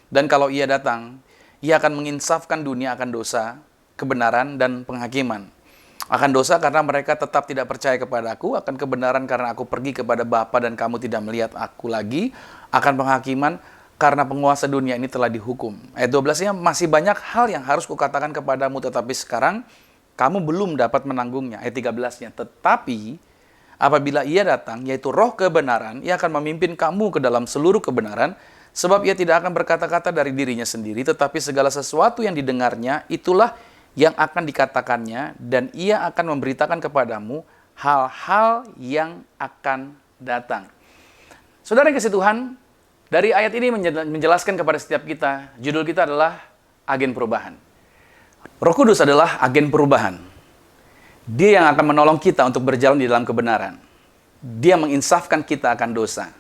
dan kalau ia datang, ia akan menginsafkan dunia akan dosa, kebenaran dan penghakiman. Akan dosa karena mereka tetap tidak percaya kepadaku, akan kebenaran karena aku pergi kepada Bapa dan kamu tidak melihat aku lagi, akan penghakiman karena penguasa dunia ini telah dihukum. Ayat 12-nya, masih banyak hal yang harus kukatakan kepadamu, tetapi sekarang kamu belum dapat menanggungnya. Ayat 13-nya, tetapi apabila ia datang, yaitu roh kebenaran, ia akan memimpin kamu ke dalam seluruh kebenaran, sebab ia tidak akan berkata-kata dari dirinya sendiri, tetapi segala sesuatu yang didengarnya, itulah yang akan dikatakannya, dan ia akan memberitakan kepadamu hal-hal yang akan datang. Saudara yang kasih Tuhan, dari ayat ini menjelaskan kepada setiap kita, judul kita adalah agen perubahan. Roh Kudus adalah agen perubahan. Dia yang akan menolong kita untuk berjalan di dalam kebenaran. Dia menginsafkan kita akan dosa.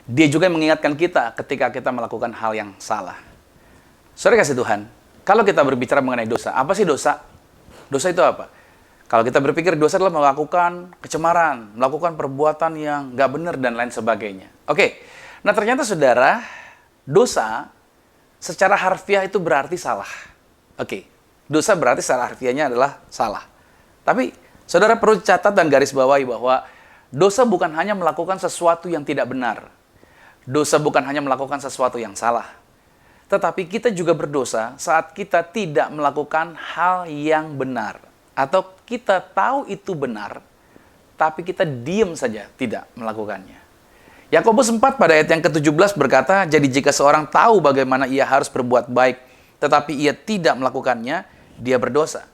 Dia juga mengingatkan kita ketika kita melakukan hal yang salah. Saudara kasih Tuhan, Kalau kita berbicara mengenai dosa, apa sih dosa? Dosa itu apa? Kalau kita berpikir dosa adalah melakukan kecemaran, melakukan perbuatan yang nggak benar dan lain sebagainya. Oke, nah ternyata saudara, dosa secara harfiah itu berarti salah. Oke, dosa berarti secara harfiahnya adalah salah. Tapi saudara perlu catat dan garis bawahi bahwa dosa bukan hanya melakukan sesuatu yang tidak benar. Dosa bukan hanya melakukan sesuatu yang salah. Tetapi kita juga berdosa saat kita tidak melakukan hal yang benar. Atau kita tahu itu benar, tapi kita diam saja tidak melakukannya. Yakobus 4 pada ayat yang ke-17 berkata, jadi jika seorang tahu bagaimana ia harus berbuat baik, tetapi ia tidak melakukannya, dia berdosa.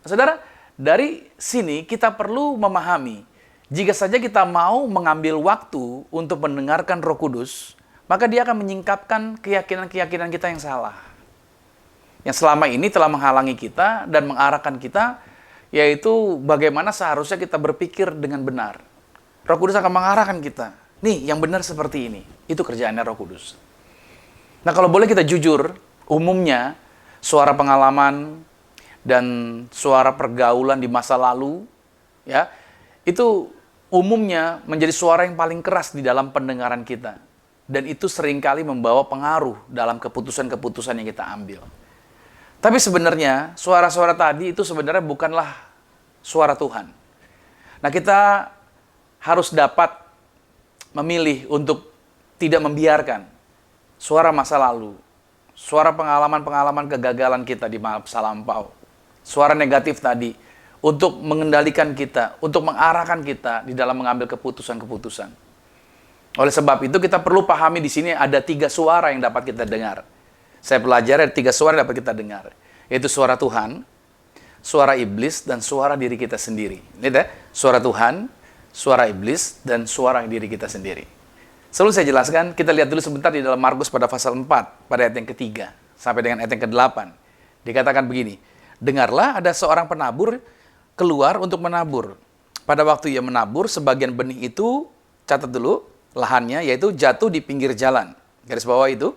Nah, saudara, dari sini kita perlu memahami, jika saja kita mau mengambil waktu untuk mendengarkan Roh Kudus, maka dia akan menyingkapkan keyakinan-keyakinan kita yang salah. Yang selama ini telah menghalangi kita dan mengarahkan kita, yaitu bagaimana seharusnya kita berpikir dengan benar. Roh Kudus akan mengarahkan kita. Nih, yang benar seperti ini. Itu kerjaannya Roh Kudus. Nah, kalau boleh kita jujur, umumnya suara pengalaman dan suara pergaulan di masa lalu, ya, itu umumnya menjadi suara yang paling keras di dalam pendengaran kita. Dan itu seringkali membawa pengaruh dalam keputusan-keputusan yang kita ambil. Tapi sebenarnya, suara-suara tadi itu sebenarnya bukanlah suara Tuhan. Nah, kita harus dapat memilih untuk tidak membiarkan suara masa lalu, suara pengalaman-pengalaman kegagalan kita di masa lampau, suara negatif tadi, untuk mengendalikan kita, untuk mengarahkan kita di dalam mengambil keputusan-keputusan. Oleh sebab itu, kita perlu pahami di sini ada 3 suara yang dapat kita dengar. Saya pelajari ada 3 suara yang dapat kita dengar, yaitu suara Tuhan, suara iblis, dan suara diri kita sendiri. Lihat ya, suara Tuhan, suara iblis, dan suara diri kita sendiri. Sebelum saya jelaskan, kita lihat dulu sebentar di dalam Markus pada pasal 4, pada ayat yang ke-3, sampai dengan ayat yang ke-8. Dikatakan begini, dengarlah ada seorang penabur keluar untuk menabur. Pada waktu ia menabur, sebagian benih itu, catat dulu, lahannya, yaitu jatuh di pinggir jalan. Garis bawah itu.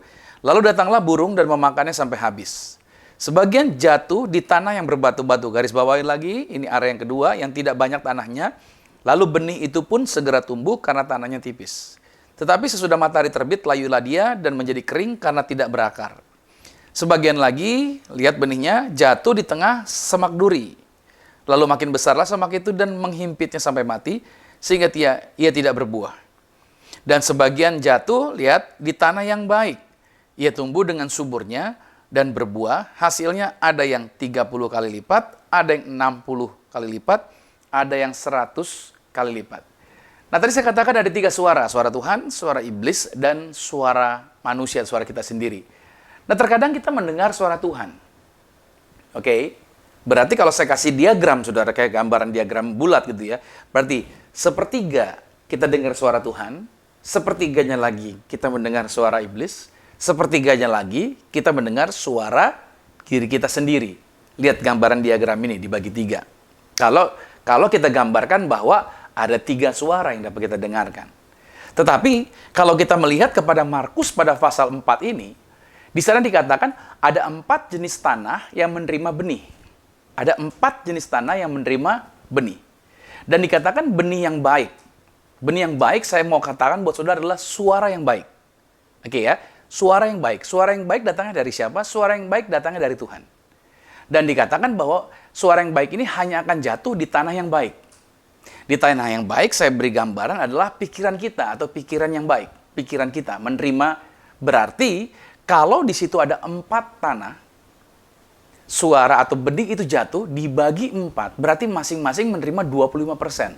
Lalu datanglah burung dan memakannya sampai habis. Sebagian jatuh di tanah yang berbatu-batu. Garis bawahi lagi, ini area yang kedua, yang tidak banyak tanahnya. Lalu benih itu pun segera tumbuh karena tanahnya tipis. Tetapi sesudah matahari terbit, layulah dia dan menjadi kering karena tidak berakar. Sebagian lagi, lihat benihnya, jatuh di tengah semak duri. Lalu makin besarlah semak itu dan menghimpitnya sampai mati, sehingga ia tidak berbuah. Dan sebagian jatuh, lihat, di tanah yang baik. Ia tumbuh dengan suburnya dan berbuah, hasilnya ada yang 30 kali lipat, ada yang 60 kali lipat, ada yang 100 kali lipat. Nah, tadi saya katakan ada 3 suara. Suara Tuhan, suara iblis, dan suara manusia, suara kita sendiri. Nah, terkadang kita mendengar suara Tuhan. Oke, berarti kalau saya kasih diagram, saudara, kayak gambaran diagram bulat gitu ya. Berarti sepertiga kita dengar suara Tuhan, sepertiganya lagi kita mendengar suara iblis, sepertiganya lagi kita mendengar suara diri kita sendiri. Lihat gambaran diagram ini dibagi 3. Kalau kita gambarkan bahwa ada 3 suara yang dapat kita dengarkan. Tetapi kalau kita melihat kepada Markus pada pasal 4 ini, di sana dikatakan ada 4 jenis tanah yang menerima benih. Ada 4 jenis tanah yang menerima benih. Dan dikatakan benih yang baik. Benih yang baik saya mau katakan buat saudara adalah suara yang baik. Oke ya, suara yang baik. Suara yang baik datangnya dari siapa? Suara yang baik datangnya dari Tuhan. Dan dikatakan bahwa suara yang baik ini hanya akan jatuh di tanah yang baik. Di tanah yang baik saya beri gambaran adalah pikiran kita atau pikiran yang baik. Pikiran kita menerima, berarti kalau di situ ada 4 tanah, suara atau benih itu jatuh dibagi 4, berarti masing-masing menerima 25%.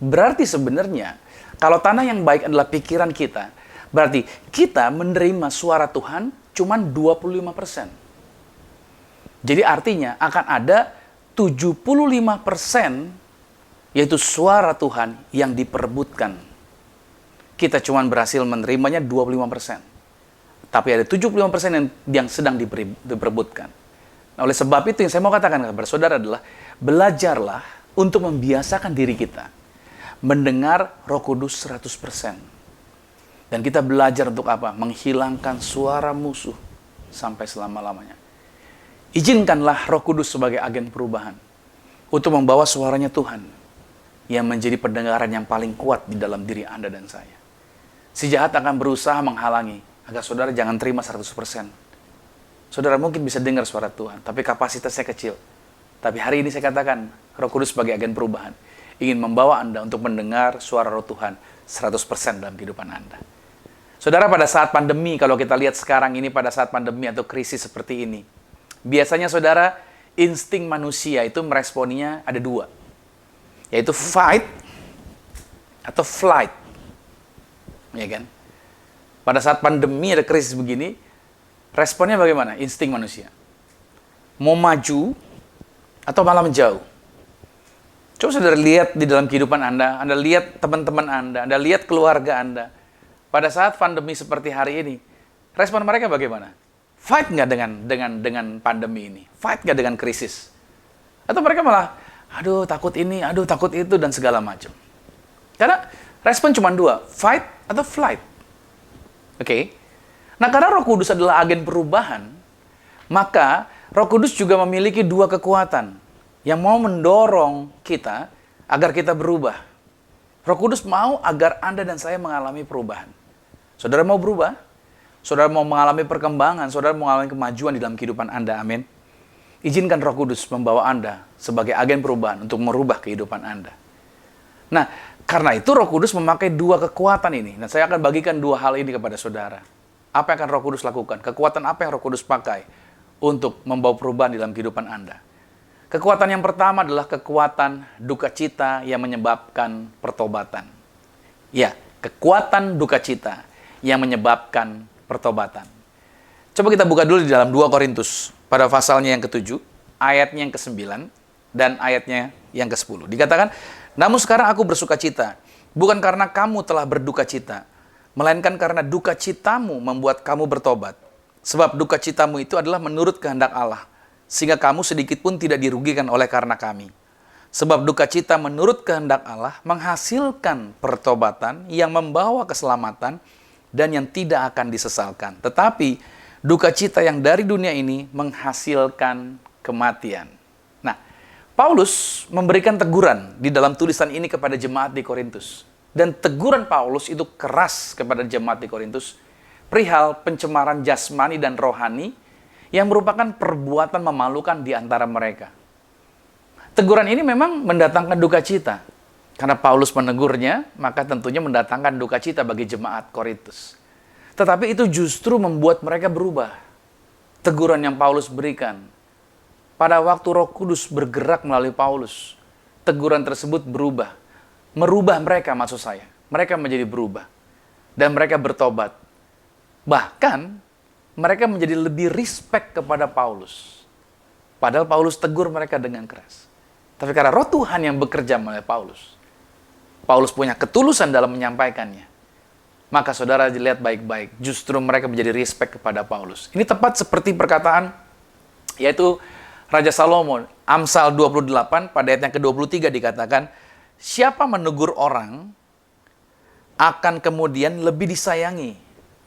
Berarti sebenarnya kalau tanah yang baik adalah pikiran kita, berarti kita menerima suara Tuhan cuma 25%. Jadi artinya akan ada 75% yaitu suara Tuhan yang diperebutkan. Kita cuma berhasil menerimanya 25%. Tapi ada 75% yang sedang diperebutkan. Nah, oleh sebab itu yang saya mau katakan kepada saudara adalah belajarlah untuk membiasakan diri kita mendengar Roh Kudus 100%. Dan kita belajar untuk apa? Menghilangkan suara musuh sampai selama-lamanya. Izinkanlah Roh Kudus sebagai agen perubahan untuk membawa suaranya Tuhan yang menjadi pendengaran yang paling kuat di dalam diri Anda dan saya. Si jahat akan berusaha menghalangi agar saudara jangan terima 100%. Saudara mungkin bisa dengar suara Tuhan, tapi kapasitasnya kecil. Tapi hari ini saya katakan, Roh Kudus sebagai agen perubahan ingin membawa Anda untuk mendengar suara Roh Tuhan 100% dalam kehidupan Anda. Saudara, pada saat pandemi, kalau kita lihat sekarang ini pada saat pandemi atau krisis seperti ini, biasanya saudara, insting manusia itu meresponinya ada dua, yaitu fight atau flight. Ya kan? Pada saat pandemi ada krisis begini, responnya bagaimana? Insting manusia. Mau maju atau malah menjauh? Coba saudara lihat di dalam kehidupan Anda lihat teman-teman Anda lihat keluarga Anda. Pada saat pandemi seperti hari ini, respon mereka bagaimana? Fight nggak dengan pandemi ini? Fight nggak dengan krisis? Atau mereka malah, aduh takut ini, aduh takut itu, dan segala macam. Karena respon cuma dua, fight atau flight. Oke? Nah, karena Roh Kudus adalah agen perubahan, maka Roh Kudus juga memiliki dua kekuatan yang mau mendorong kita agar kita berubah. Roh Kudus mau agar Anda dan saya mengalami perubahan. Saudara mau berubah? Saudara mau mengalami perkembangan, saudara mau mengalami kemajuan di dalam kehidupan Anda, amin. Izinkan Roh Kudus membawa Anda sebagai agen perubahan untuk merubah kehidupan Anda. Nah, karena itu Roh Kudus memakai dua kekuatan ini. Nah, saya akan bagikan dua hal ini kepada saudara. Apa yang akan Roh Kudus lakukan? Kekuatan apa yang Roh Kudus pakai untuk membawa perubahan di dalam kehidupan Anda? Kekuatan yang pertama adalah kekuatan duka cita yang menyebabkan pertobatan. Ya, kekuatan duka cita yang menyebabkan pertobatan. Coba kita buka dulu di dalam 2 Korintus pada pasalnya yang ke-7, ayatnya yang ke-9 dan ayatnya yang ke-10. Dikatakan, namun sekarang aku bersuka cita, bukan karena kamu telah berduka cita, melainkan karena duka citamu membuat kamu bertobat. Sebab duka citamu itu adalah menurut kehendak Allah, sehingga kamu sedikit pun tidak dirugikan oleh karena kami. Sebab duka cita menurut kehendak Allah menghasilkan pertobatan yang membawa keselamatan dan yang tidak akan disesalkan. Tetapi duka cita yang dari dunia ini menghasilkan kematian. Nah, Paulus memberikan teguran di dalam tulisan ini kepada jemaat di Korintus. Dan teguran Paulus itu keras kepada jemaat di Korintus perihal pencemaran jasmani dan rohani yang merupakan perbuatan memalukan di antara mereka. Teguran ini memang mendatangkan duka cita. Karena Paulus menegurnya, maka tentunya mendatangkan duka cita bagi jemaat Korintus. Tetapi itu justru membuat mereka berubah. Teguran yang Paulus berikan, pada waktu Roh Kudus bergerak melalui Paulus, teguran tersebut berubah. Merubah mereka, maksud saya. Mereka menjadi berubah. Dan mereka bertobat. Bahkan, mereka menjadi lebih respect kepada Paulus. Padahal Paulus tegur mereka dengan keras. Tapi karena Roh Tuhan yang bekerja melalui Paulus, Paulus punya ketulusan dalam menyampaikannya. Maka saudara dilihat baik-baik, justru mereka menjadi respect kepada Paulus. Ini tepat seperti perkataan, yaitu Raja Salomo, Amsal 28, pada ayat yang ke-23 dikatakan, siapa menegur orang akan kemudian lebih disayangi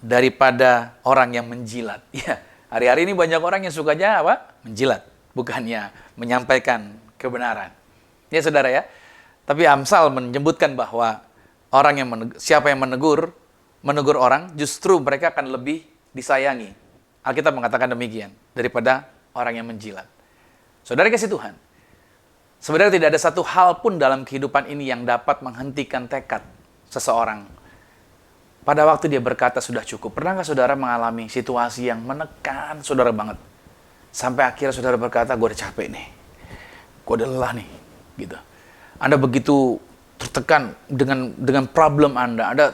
daripada orang yang menjilat. Ya, hari-hari ini banyak orang yang sukanya apa? Menjilat, bukannya menyampaikan kebenaran. Ya saudara ya. Tapi Amsal menyebutkan bahwa orang yang siapa yang menegur orang, justru mereka akan lebih disayangi. Alkitab mengatakan demikian daripada orang yang menjilat. Saudara kasih Tuhan, sebenarnya tidak ada satu hal pun dalam kehidupan ini yang dapat menghentikan tekad seseorang pada waktu dia berkata sudah cukup. Pernahkah saudara mengalami situasi yang menekan saudara banget? Sampai akhirnya saudara berkata, gue udah capek nih. Gue udah lelah nih. Gitu. Anda begitu tertekan dengan problem Anda. Anda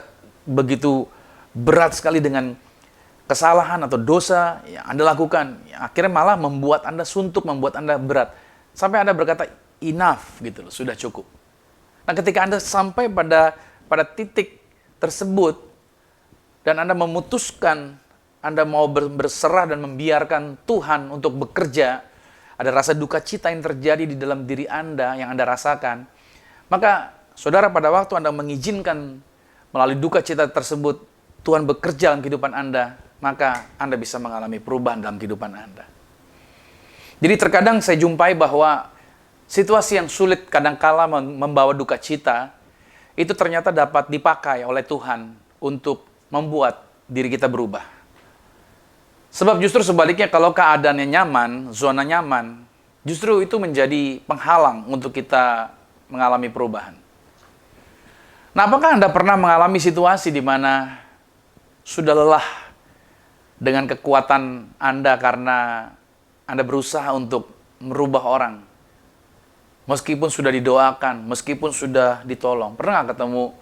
begitu berat sekali dengan kesalahan atau dosa yang Anda lakukan. Yang akhirnya malah membuat Anda suntuk, membuat Anda berat. Sampai Anda berkata, enough gitu loh, sudah cukup. Nah, ketika Anda sampai pada titik tersebut dan Anda memutuskan Anda mau berserah dan membiarkan Tuhan untuk bekerja, ada rasa duka cita yang terjadi di dalam diri Anda yang Anda rasakan, maka saudara pada waktu Anda mengizinkan melalui duka cita tersebut Tuhan bekerja dalam kehidupan Anda, maka Anda bisa mengalami perubahan dalam kehidupan Anda. Jadi terkadang saya jumpai bahwa situasi yang sulit kadangkala membawa duka cita, itu ternyata dapat dipakai oleh Tuhan untuk membuat diri kita berubah. Sebab justru sebaliknya kalau keadaannya nyaman, zona nyaman, justru itu menjadi penghalang untuk kita mengalami perubahan. Nah, apakah Anda pernah mengalami situasi di mana sudah lelah dengan kekuatan Anda karena Anda berusaha untuk merubah orang? Meskipun sudah didoakan, meskipun sudah ditolong. Pernah nggak ketemu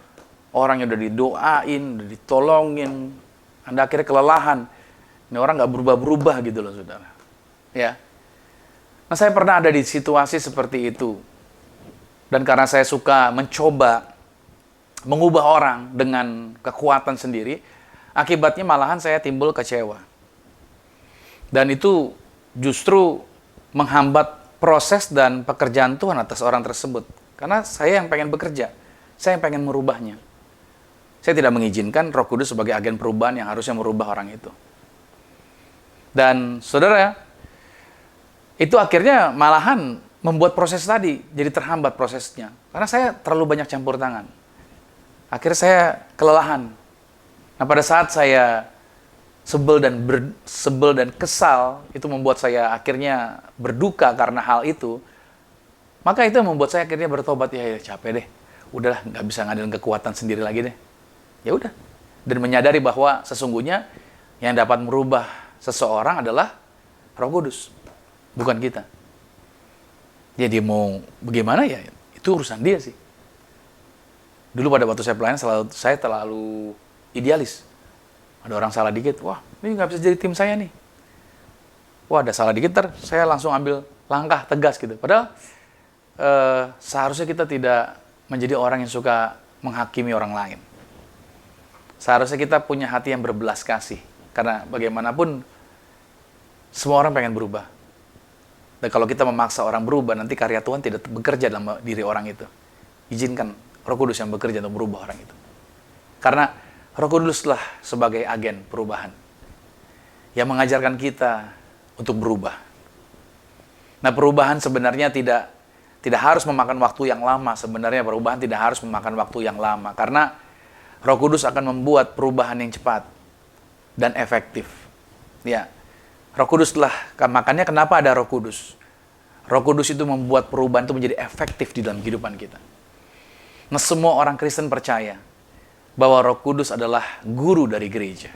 orang yang udah didoain, udah ditolongin, Anda akhirnya kelelahan. Ini orang nggak berubah-berubah gitu loh, saudara. Ya. Nah, saya pernah ada di situasi seperti itu. Dan karena saya suka mencoba mengubah orang dengan kekuatan sendiri, akibatnya malahan saya timbul kecewa. Dan itu justru menghambat proses dan pekerjaan Tuhan atas orang tersebut. Karena saya yang pengen bekerja, saya yang pengen merubahnya. Saya tidak mengizinkan Roh Kudus sebagai agen perubahan yang harusnya merubah orang itu. Dan saudara, itu akhirnya malahan membuat proses tadi jadi terhambat prosesnya. Karena saya terlalu banyak campur tangan. Akhirnya saya kelelahan. Nah, pada saat saya sebel dan kesal, itu membuat saya akhirnya berduka karena hal itu. Maka itu membuat saya akhirnya bertobat, ya capek deh. Udahlah, nggak bisa ngadilin kekuatan sendiri lagi deh. Ya udah. Dan menyadari bahwa sesungguhnya yang dapat merubah seseorang adalah Roh Kudus, bukan kita. Ya dia mau bagaimana ya, itu urusan dia sih. Dulu pada waktu saya pelayanan, saya terlalu idealis. Ada orang salah dikit, wah ini nggak bisa jadi tim saya nih. Wah ada salah dikit, saya langsung ambil langkah tegas gitu. Padahal seharusnya kita tidak menjadi orang yang suka menghakimi orang lain. Seharusnya kita punya hati yang berbelas kasih. Karena bagaimanapun, semua orang pengen berubah. Dan kalau kita memaksa orang berubah, nanti karya Tuhan tidak bekerja dalam diri orang itu. Izinkan Roh Kudus yang bekerja untuk merubah orang itu. Karena Roh Kuduslah sebagai agen perubahan yang mengajarkan kita untuk berubah. Nah, perubahan sebenarnya tidak harus memakan waktu yang lama. Sebenarnya perubahan tidak harus memakan waktu yang lama. Karena Roh Kudus akan membuat perubahan yang cepat dan efektif. Ya, Roh Kuduslah, makanya kenapa ada Roh Kudus? Roh Kudus itu membuat perubahan itu menjadi efektif di dalam kehidupan kita. Nah, semua orang Kristen percaya bahwa Roh Kudus adalah guru dari gereja.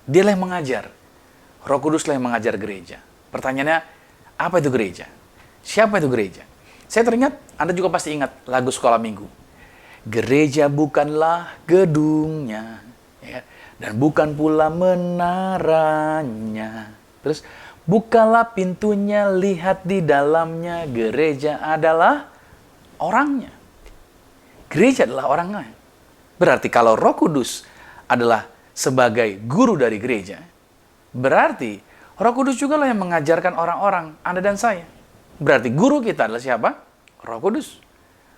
Dialah yang mengajar. Roh Kuduslah yang mengajar gereja. Pertanyaannya, apa itu gereja? Siapa itu gereja? Saya teringat, Anda juga pasti ingat lagu sekolah minggu. Gereja bukanlah gedungnya, ya, dan bukan pula menaranya. Terus, bukalah pintunya, lihat di dalamnya. Gereja adalah orangnya. Gereja adalah orangnya. Berarti kalau Roh Kudus adalah sebagai guru dari gereja, berarti Roh Kudus juga lah yang mengajarkan orang-orang, Anda dan saya. Berarti guru kita adalah siapa? Roh Kudus.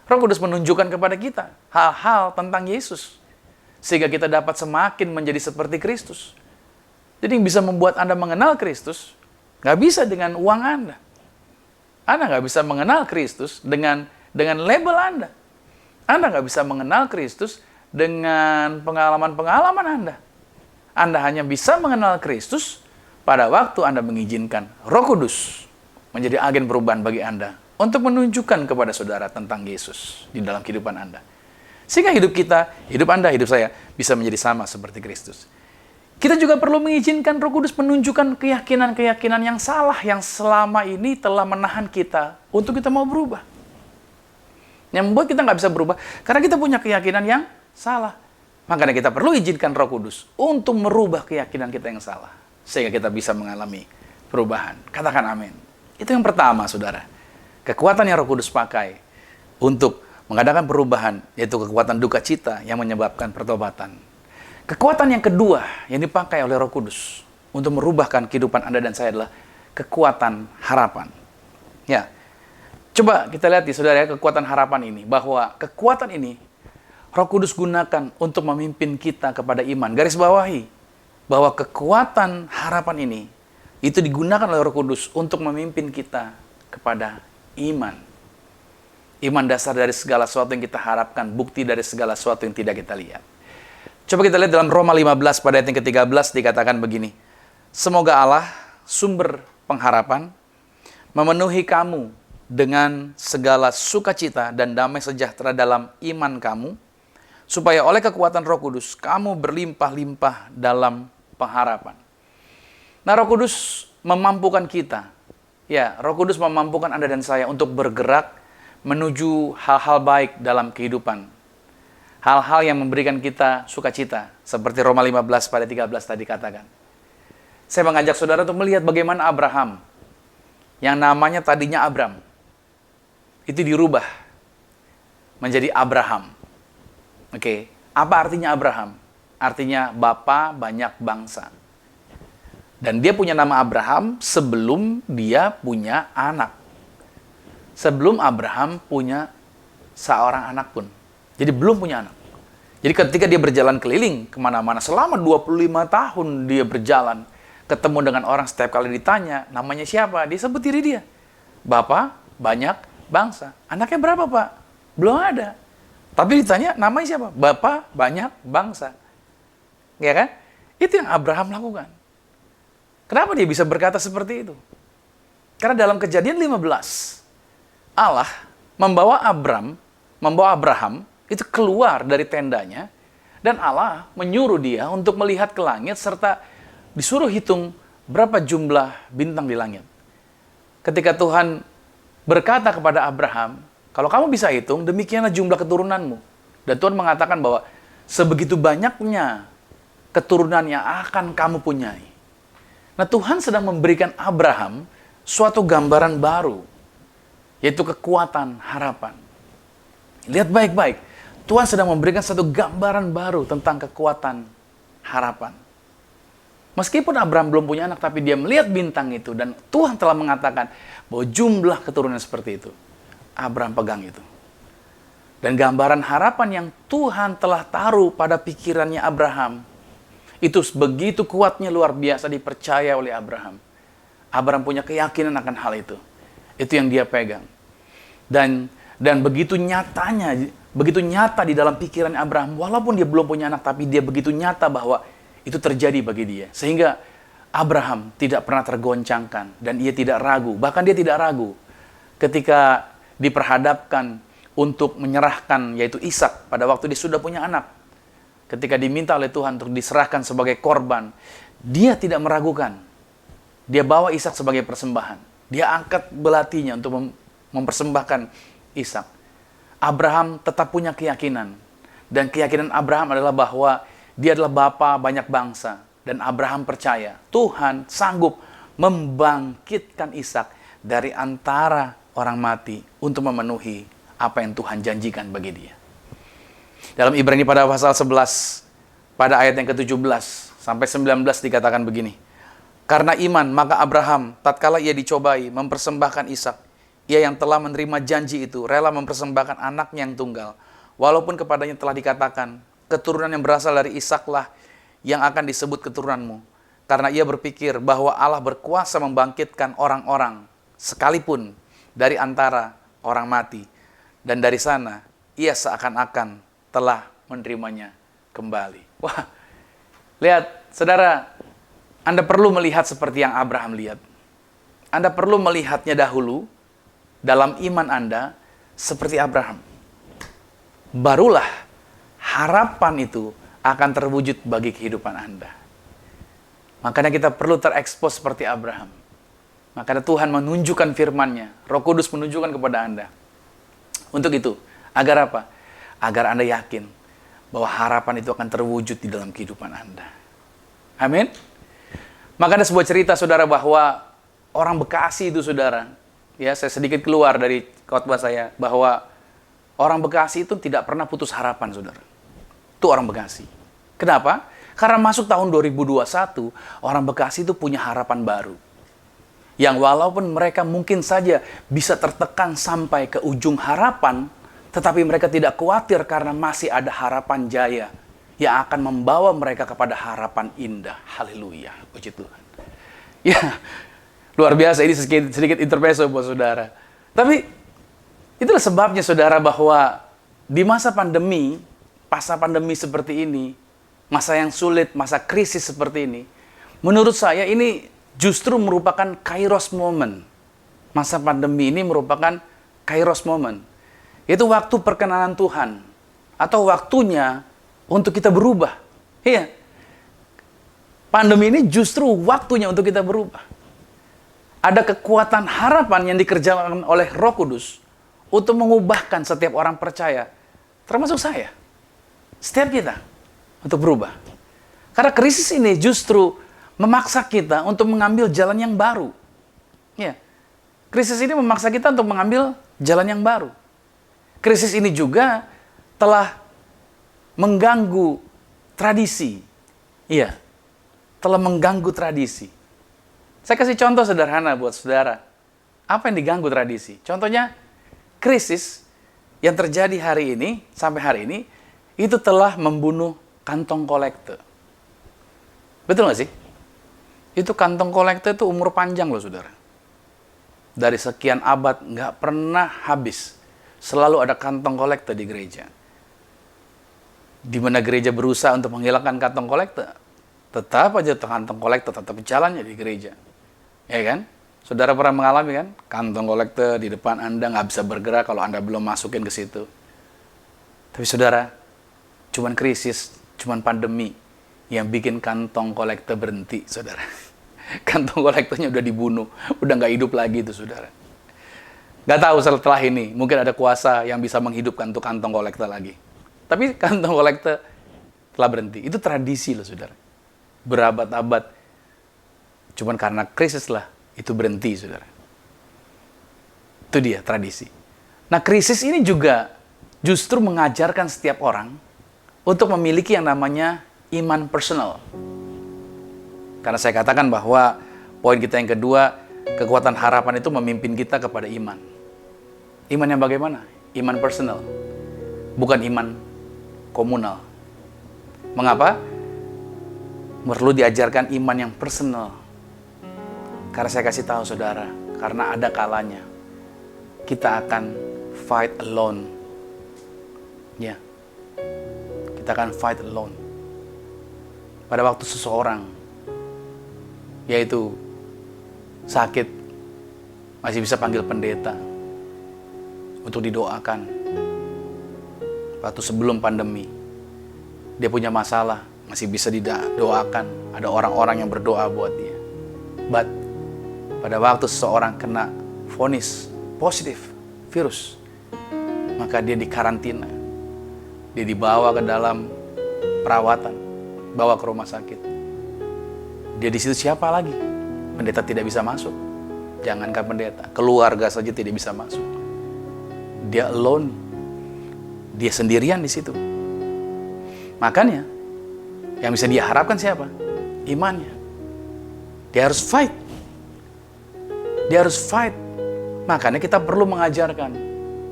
Roh Kudus menunjukkan kepada kita hal-hal tentang Yesus, sehingga kita dapat semakin menjadi seperti Kristus. Jadi yang bisa membuat Anda mengenal Kristus, nggak bisa dengan uang Anda. Anda nggak bisa mengenal Kristus dengan label Anda. Anda nggak bisa mengenal Kristus dengan pengalaman-pengalaman Anda. Anda hanya bisa mengenal Kristus pada waktu Anda mengizinkan Roh Kudus menjadi agen perubahan bagi Anda untuk menunjukkan kepada saudara tentang Yesus di dalam kehidupan Anda. Sehingga hidup kita, hidup Anda, hidup saya bisa menjadi sama seperti Kristus. Kita juga perlu mengizinkan Roh Kudus menunjukkan keyakinan-keyakinan yang salah yang selama ini telah menahan kita untuk kita mau berubah. Yang membuat kita nggak bisa berubah karena kita punya keyakinan yang salah. Makanya kita perlu izinkan Roh Kudus untuk merubah keyakinan kita yang salah, sehingga kita bisa mengalami perubahan. Katakan amin. Itu yang pertama, saudara. Kekuatan yang Roh Kudus pakai untuk mengadakan perubahan, yaitu kekuatan duka cita yang menyebabkan pertobatan. Kekuatan yang kedua yang dipakai oleh Roh Kudus untuk merubahkan kehidupan Anda dan saya adalah kekuatan harapan. Ya, coba kita lihat di saudara, kekuatan harapan ini, bahwa kekuatan ini Roh Kudus gunakan untuk memimpin kita kepada iman. Garis bawahi bahwa kekuatan harapan ini itu digunakan oleh Roh Kudus untuk memimpin kita kepada iman. Iman dasar dari segala sesuatu yang kita harapkan, bukti dari segala sesuatu yang tidak kita lihat. Coba kita lihat dalam Roma 15 pada ayat yang ke-13 dikatakan begini. Semoga Allah, sumber pengharapan, memenuhi kamu dengan segala sukacita dan damai sejahtera dalam iman kamu, supaya oleh kekuatan Roh Kudus kamu berlimpah-limpah dalam pengharapan. Nah, Roh Kudus memampukan kita. Ya, Roh Kudus memampukan Anda dan saya untuk bergerak menuju hal-hal baik dalam kehidupan. Hal-hal yang memberikan kita sukacita. Seperti Roma 15 pada 13 tadi katakan. Saya mengajak saudara untuk melihat bagaimana Abraham, yang namanya tadinya Abram, itu dirubah menjadi Abraham. Oke, apa artinya Abraham? Artinya bapa banyak bangsa. Dan dia punya nama Abraham sebelum dia punya anak. Sebelum Abraham punya seorang anak pun. Jadi belum punya anak. Jadi ketika dia berjalan keliling kemana-mana, selama 25 tahun dia berjalan, ketemu dengan orang setiap kali ditanya, namanya siapa? Dia sebut diri dia. Bapak banyak bangsa. Anaknya berapa, Pak? Belum ada. Tapi ditanya, namanya siapa? Bapak banyak bangsa. Ya kan? Itu yang Abraham lakukan. Kenapa dia bisa berkata seperti itu? Karena dalam Kejadian 15, Allah membawa Abraham itu keluar dari tendanya, dan Allah menyuruh dia untuk melihat ke langit serta disuruh hitung berapa jumlah bintang di langit. Ketika Tuhan berkata kepada Abraham, kalau kamu bisa hitung, demikianlah jumlah keturunanmu. Dan Tuhan mengatakan bahwa sebegitu banyaknya keturunan yang akan kamu punyai. Nah, Tuhan sedang memberikan Abraham suatu gambaran baru, yaitu kekuatan harapan. Lihat baik-baik, Tuhan sedang memberikan satu gambaran baru tentang kekuatan harapan. Meskipun Abraham belum punya anak, tapi dia melihat bintang itu, dan Tuhan telah mengatakan bahwa jumlah keturunan seperti itu. Abraham pegang itu. Dan gambaran harapan yang Tuhan telah taruh pada pikirannya Abraham, itu begitu kuatnya, luar biasa dipercaya oleh Abraham. Abraham punya keyakinan akan hal itu. Itu yang dia pegang. Dan begitu nyata di dalam pikiran Abraham, walaupun dia belum punya anak, tapi dia begitu nyata bahwa itu terjadi bagi dia. Sehingga Abraham tidak pernah tergoncangkan, dan ia tidak ragu. Bahkan dia tidak ragu ketika diperhadapkan untuk menyerahkan, yaitu Ishak, pada waktu dia sudah punya anak. Ketika diminta oleh Tuhan untuk diserahkan sebagai korban, dia tidak meragukan. Dia bawa Ishak sebagai persembahan. Dia angkat belatinya untuk mempersembahkan Ishak. Abraham tetap punya keyakinan. Dan keyakinan Abraham adalah bahwa dia adalah bapa banyak bangsa. Dan Abraham percaya Tuhan sanggup membangkitkan Ishak dari antara orang mati untuk memenuhi apa yang Tuhan janjikan bagi dia. Dalam Ibrani pada pasal 11, pada ayat yang ke-17 sampai 19 dikatakan begini. Karena iman, maka Abraham, tatkala ia dicobai, mempersembahkan Ishak. Ia yang telah menerima janji itu, rela mempersembahkan anaknya yang tunggal. Walaupun kepadanya telah dikatakan, keturunan yang berasal dari Ishaklah yang akan disebut keturunanmu. Karena ia berpikir bahwa Allah berkuasa membangkitkan orang-orang, sekalipun dari antara orang mati. Dan dari sana, ia seakan-akan telah menerimanya kembali. Wah, lihat, saudara, Anda perlu melihat seperti yang Abraham lihat. Anda perlu melihatnya dahulu dalam iman Anda seperti Abraham. Barulah harapan itu akan terwujud bagi kehidupan Anda. Makanya kita perlu terekspos seperti Abraham. Makanya Tuhan menunjukkan firman-Nya, Roh Kudus menunjukkan kepada Anda. Untuk itu, agar apa? Agar Anda yakin bahwa harapan itu akan terwujud di dalam kehidupan Anda. Amin. Maka ada sebuah cerita, saudara, bahwa orang Bekasi itu, saudara, ya, saya sedikit keluar dari khotbah saya, bahwa orang Bekasi itu tidak pernah putus harapan, saudara. Itu orang Bekasi. Kenapa? Karena masuk tahun 2021, orang Bekasi itu punya harapan baru. Yang walaupun mereka mungkin saja bisa tertekan sampai ke ujung harapan, tetapi mereka tidak khawatir karena masih ada harapan jaya yang akan membawa mereka kepada harapan indah. Haleluya, puji Tuhan. Ya, luar biasa, ini sedikit intermezzo buat saudara. Tapi itulah sebabnya saudara bahwa di masa pandemi seperti ini, masa yang sulit, masa krisis seperti ini, menurut saya ini justru merupakan kairos moment. Masa pandemi ini merupakan kairos moment. Yaitu waktu perkenanan Tuhan. Atau waktunya untuk kita berubah. Iya. Pandemi ini justru waktunya untuk kita berubah. Ada kekuatan harapan yang dikerjakan oleh Roh Kudus untuk mengubahkan setiap orang percaya, termasuk saya, setiap kita, untuk berubah. Karena krisis ini justru memaksa kita untuk mengambil jalan yang baru. Ya. Krisis ini memaksa kita untuk mengambil jalan yang baru. Krisis ini juga telah mengganggu tradisi. Iya. Telah mengganggu tradisi. Saya kasih contoh sederhana buat saudara. Apa yang diganggu tradisi? Contohnya, krisis yang terjadi hari ini, sampai hari ini, itu telah membunuh kantong kolekte. Betul nggak sih? Itu kantong kolekte itu umur panjang loh saudara. Dari sekian abad nggak pernah habis. Selalu ada kantong kolekte di gereja. Di mana gereja berusaha untuk menghilangkan kantong kolekte, tetap aja kantong kolektor tetap jalannya di gereja. Ya kan? Saudara pernah mengalami kan? Kantong kolektor di depan Anda nggak bisa bergerak kalau Anda belum masukin ke situ. Tapi saudara, cuman krisis, cuman pandemi yang bikin kantong kolektor berhenti, saudara. Kantong kolektornya udah dibunuh, udah nggak hidup lagi itu, saudara. Nggak tahu setelah ini, mungkin ada kuasa yang bisa menghidupkan tuh kantong kolektor lagi. Tapi kantong kolektor telah berhenti. Itu tradisi loh, saudara. Berabad-abad, cuman karena krisis lah itu berhenti, saudara. Itu dia tradisi. Nah, krisis ini juga justru mengajarkan setiap orang untuk memiliki yang namanya iman personal. Karena saya katakan bahwa poin kita yang kedua, kekuatan harapan itu memimpin kita kepada iman. Iman yang bagaimana? Iman personal, bukan iman komunal. Mengapa? Perlu diajarkan iman yang personal. Karena saya kasih tahu saudara, karena ada kalanya kita akan fight alone. Ya. Kita akan fight alone. Pada waktu seseorang yaitu sakit, masih bisa panggil pendeta untuk didoakan. Waktu sebelum pandemi, dia punya masalah, masih bisa didoakan. Ada orang-orang yang berdoa buat dia. But pada waktu seseorang kena vonis positif virus, maka dia dikarantina. Dia dibawa ke dalam perawatan, bawa ke rumah sakit. Dia di situ siapa lagi? Pendeta tidak bisa masuk. Jangankan pendeta, keluarga saja tidak bisa masuk. Dia alone. Dia sendirian di situ. Makanya yang bisa dia harapkan siapa? Imannya. Dia harus fight. Dia harus fight. Makanya kita perlu mengajarkan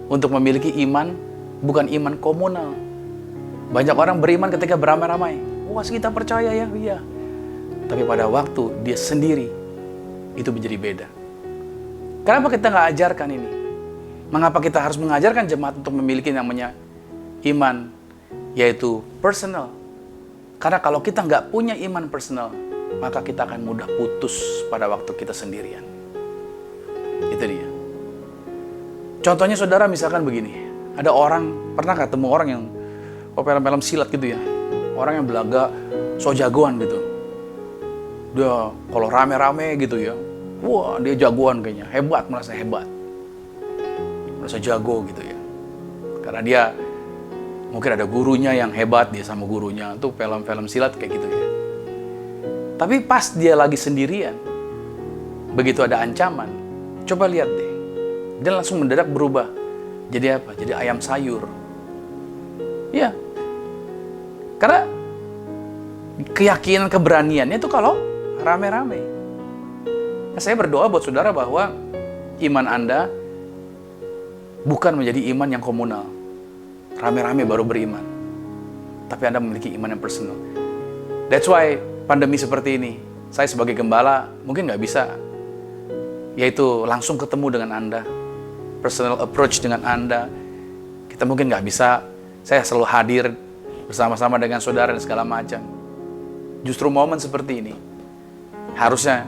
untuk memiliki iman, bukan iman komunal. Banyak orang beriman ketika beramai-ramai. Wah, kita percaya ya, iya. Tapi pada waktu dia sendiri, itu menjadi beda. Kenapa kita nggak ajarkan ini? Mengapa kita harus mengajarkan jemaat untuk memiliki namanya iman, yaitu personal? Karena kalau kita nggak punya iman personal, maka kita akan mudah putus pada waktu kita sendirian. Itu dia. Contohnya saudara misalkan begini, ada orang, pernah ketemu orang yang film-film silat gitu ya, orang yang belaga so jagoan gitu. Dia kalau rame-rame gitu ya, wah dia jagoan kayaknya, hebat, merasa hebat, merasa jago gitu ya. Karena dia mungkin ada gurunya yang hebat, dia sama gurunya, tuh film-film silat kayak gitu ya. Tapi pas dia lagi sendirian, begitu ada ancaman, coba lihat deh, dia langsung mendadak berubah. Jadi apa? Jadi ayam sayur. Ya, karena keyakinan keberaniannya itu kalau rame-rame. Nah, saya berdoa buat saudara bahwa iman Anda bukan menjadi iman yang komunal. Rame-rame baru beriman. Tapi Anda memiliki iman yang personal. That's why pandemi seperti ini, Saya sebagai gembala mungkin nggak bisa, yaitu langsung ketemu dengan Anda, personal approach dengan Anda. Kita mungkin nggak bisa, saya selalu hadir bersama-sama dengan saudara dan segala macam. Justru momen seperti ini harusnya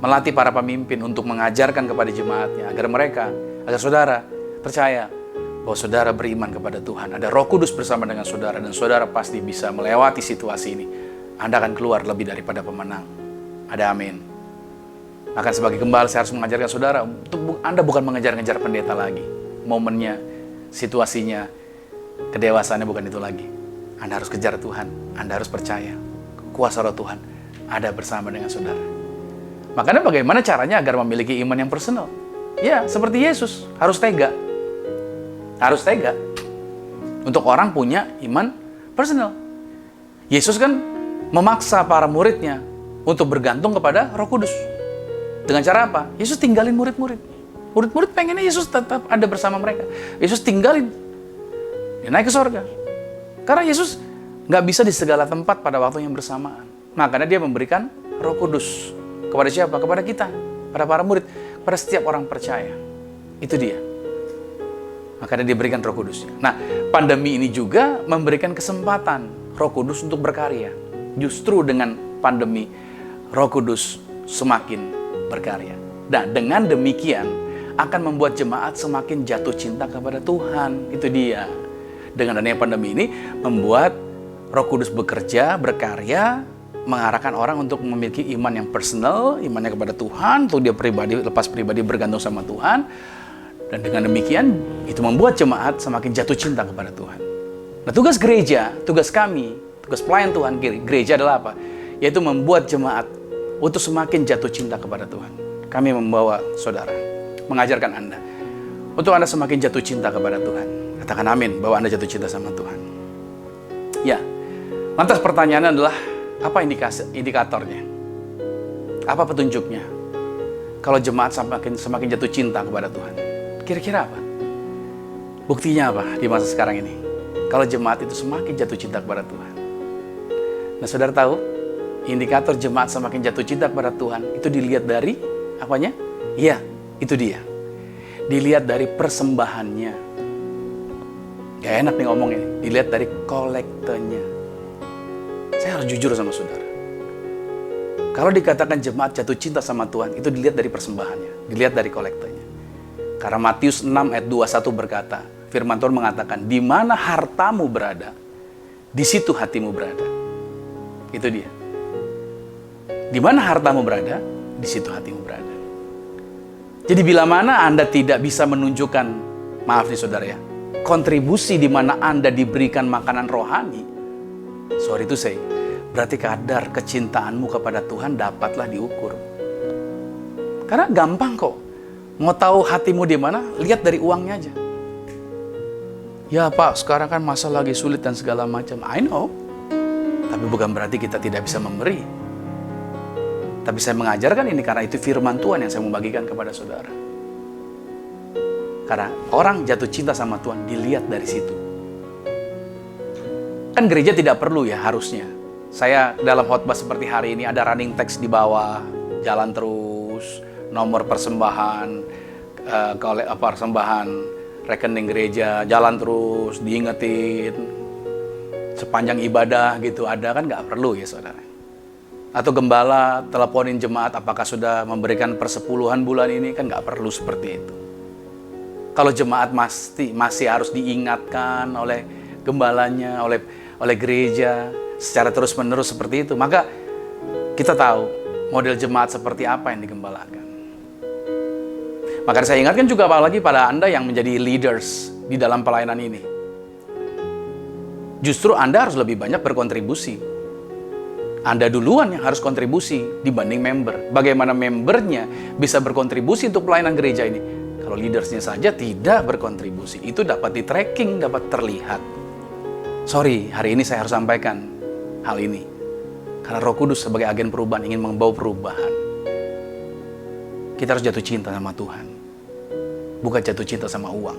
melatih para pemimpin untuk mengajarkan kepada jemaatnya agar saudara percaya bahwa saudara beriman kepada Tuhan. Ada Roh Kudus bersama dengan saudara dan saudara pasti bisa melewati situasi ini. Anda akan keluar lebih daripada pemenang. Ada amin. Maka sebagai gembala saya harus mengajarkan saudara untuk Anda bukan mengejar-ngejar pendeta lagi. Momennya, situasinya, kedewasaannya bukan itu lagi. Anda harus kejar Tuhan. Anda harus percaya kuasa Roh Tuhan ada bersama dengan saudara. Makanya bagaimana caranya agar memiliki iman yang personal? Ya, seperti Yesus, harus tega. Harus tega. Untuk orang punya iman personal. Yesus kan memaksa para muridnya untuk bergantung kepada Roh Kudus. Dengan cara apa? Yesus tinggalin murid-murid. Murid-murid pengennya Yesus tetap ada bersama mereka. Yesus tinggalin. Dia naik ke sorga. Karena Yesus nggak bisa di segala tempat pada waktu yang bersamaan. Makanya dia memberikan Roh Kudus. Kepada siapa? Kepada kita. Pada para murid. Pada setiap orang percaya. Itu dia. Makanya dia berikan Roh Kudus. Nah, pandemi ini juga memberikan kesempatan Roh Kudus untuk berkarya. Justru dengan pandemi, Roh Kudus semakin berkarya. Dan dengan demikian akan membuat jemaat semakin jatuh cinta kepada Tuhan. Itu dia. Dengan adanya pandemi ini membuat Roh Kudus bekerja, berkarya, mengarahkan orang untuk memiliki iman yang personal, imannya kepada Tuhan, untuk dia pribadi, lepas pribadi bergantung sama Tuhan. Dan dengan demikian, itu membuat jemaat semakin jatuh cinta kepada Tuhan. Nah, tugas gereja, tugas kami, tugas pelayan Tuhan, gereja adalah apa? Yaitu membuat jemaat untuk semakin jatuh cinta kepada Tuhan. Kami membawa saudara, mengajarkan Anda, untuk Anda semakin jatuh cinta kepada Tuhan. Katakan amin, bahwa Anda jatuh cinta sama Tuhan. Ya, lantas pertanyaannya adalah, apa indikatornya? Apa petunjuknya? Kalau jemaat semakin jatuh cinta kepada Tuhan. Kira-kira apa? Buktinya apa di masa sekarang ini? Kalau jemaat itu semakin jatuh cinta kepada Tuhan. Nah, saudara tahu, indikator jemaat semakin jatuh cinta kepada Tuhan itu dilihat dari apanya? Iya, itu dia. Dilihat dari persembahannya. Gak enak nih ngomong ini. Dilihat dari kolektenya. Saya harus jujur sama saudara. Kalau dikatakan jemaat jatuh cinta sama Tuhan, itu dilihat dari persembahannya, dilihat dari kolektanya. Karena Matius 6 ayat 21 berkata, firman Tuhan mengatakan, di mana hartamu berada, di situ hatimu berada. Itu dia. Di mana hartamu berada, di situ hatimu berada. Jadi bila mana Anda tidak bisa menunjukkan, maaf nih saudara ya, kontribusi di mana Anda diberikan makanan rohani, sorry to say, berarti kadar kecintaanmu kepada Tuhan dapatlah diukur. Karena gampang kok. Mau tahu hatimu di mana? Lihat dari uangnya aja. Ya Pak, sekarang kan masa lagi sulit dan segala macam. I know. Tapi bukan berarti kita tidak bisa memberi. Tapi saya mengajarkan ini karena itu firman Tuhan yang saya mau bagikan kepada saudara. Karena orang jatuh cinta sama Tuhan dilihat dari situ. Kan gereja tidak perlu ya harusnya. Saya dalam khotbah seperti hari ini ada running text di bawah, jalan terus, nomor persembahan, persembahan rekening gereja, jalan terus, diingetin sepanjang ibadah gitu, ada kan nggak perlu ya saudara. Atau gembala teleponin jemaat apakah sudah memberikan persepuluhan bulan ini, kan nggak perlu seperti itu. Kalau jemaat masih harus diingatkan oleh gembalanya, oleh gereja secara terus-menerus seperti itu, maka kita tahu model jemaat seperti apa yang digembalakan. Maka saya ingatkan juga apalagi pada Anda yang menjadi leaders di dalam pelayanan ini. Justru Anda harus lebih banyak berkontribusi. Anda duluan yang harus kontribusi dibanding member. Bagaimana membernya bisa berkontribusi untuk pelayanan gereja ini? Kalau leadersnya saja tidak berkontribusi, itu dapat di-tracking, dapat terlihat. Sorry, hari ini saya harus sampaikan hal ini. Karena Roh Kudus sebagai agen perubahan ingin membawa perubahan. Kita harus jatuh cinta sama Tuhan. Bukan jatuh cinta sama uang.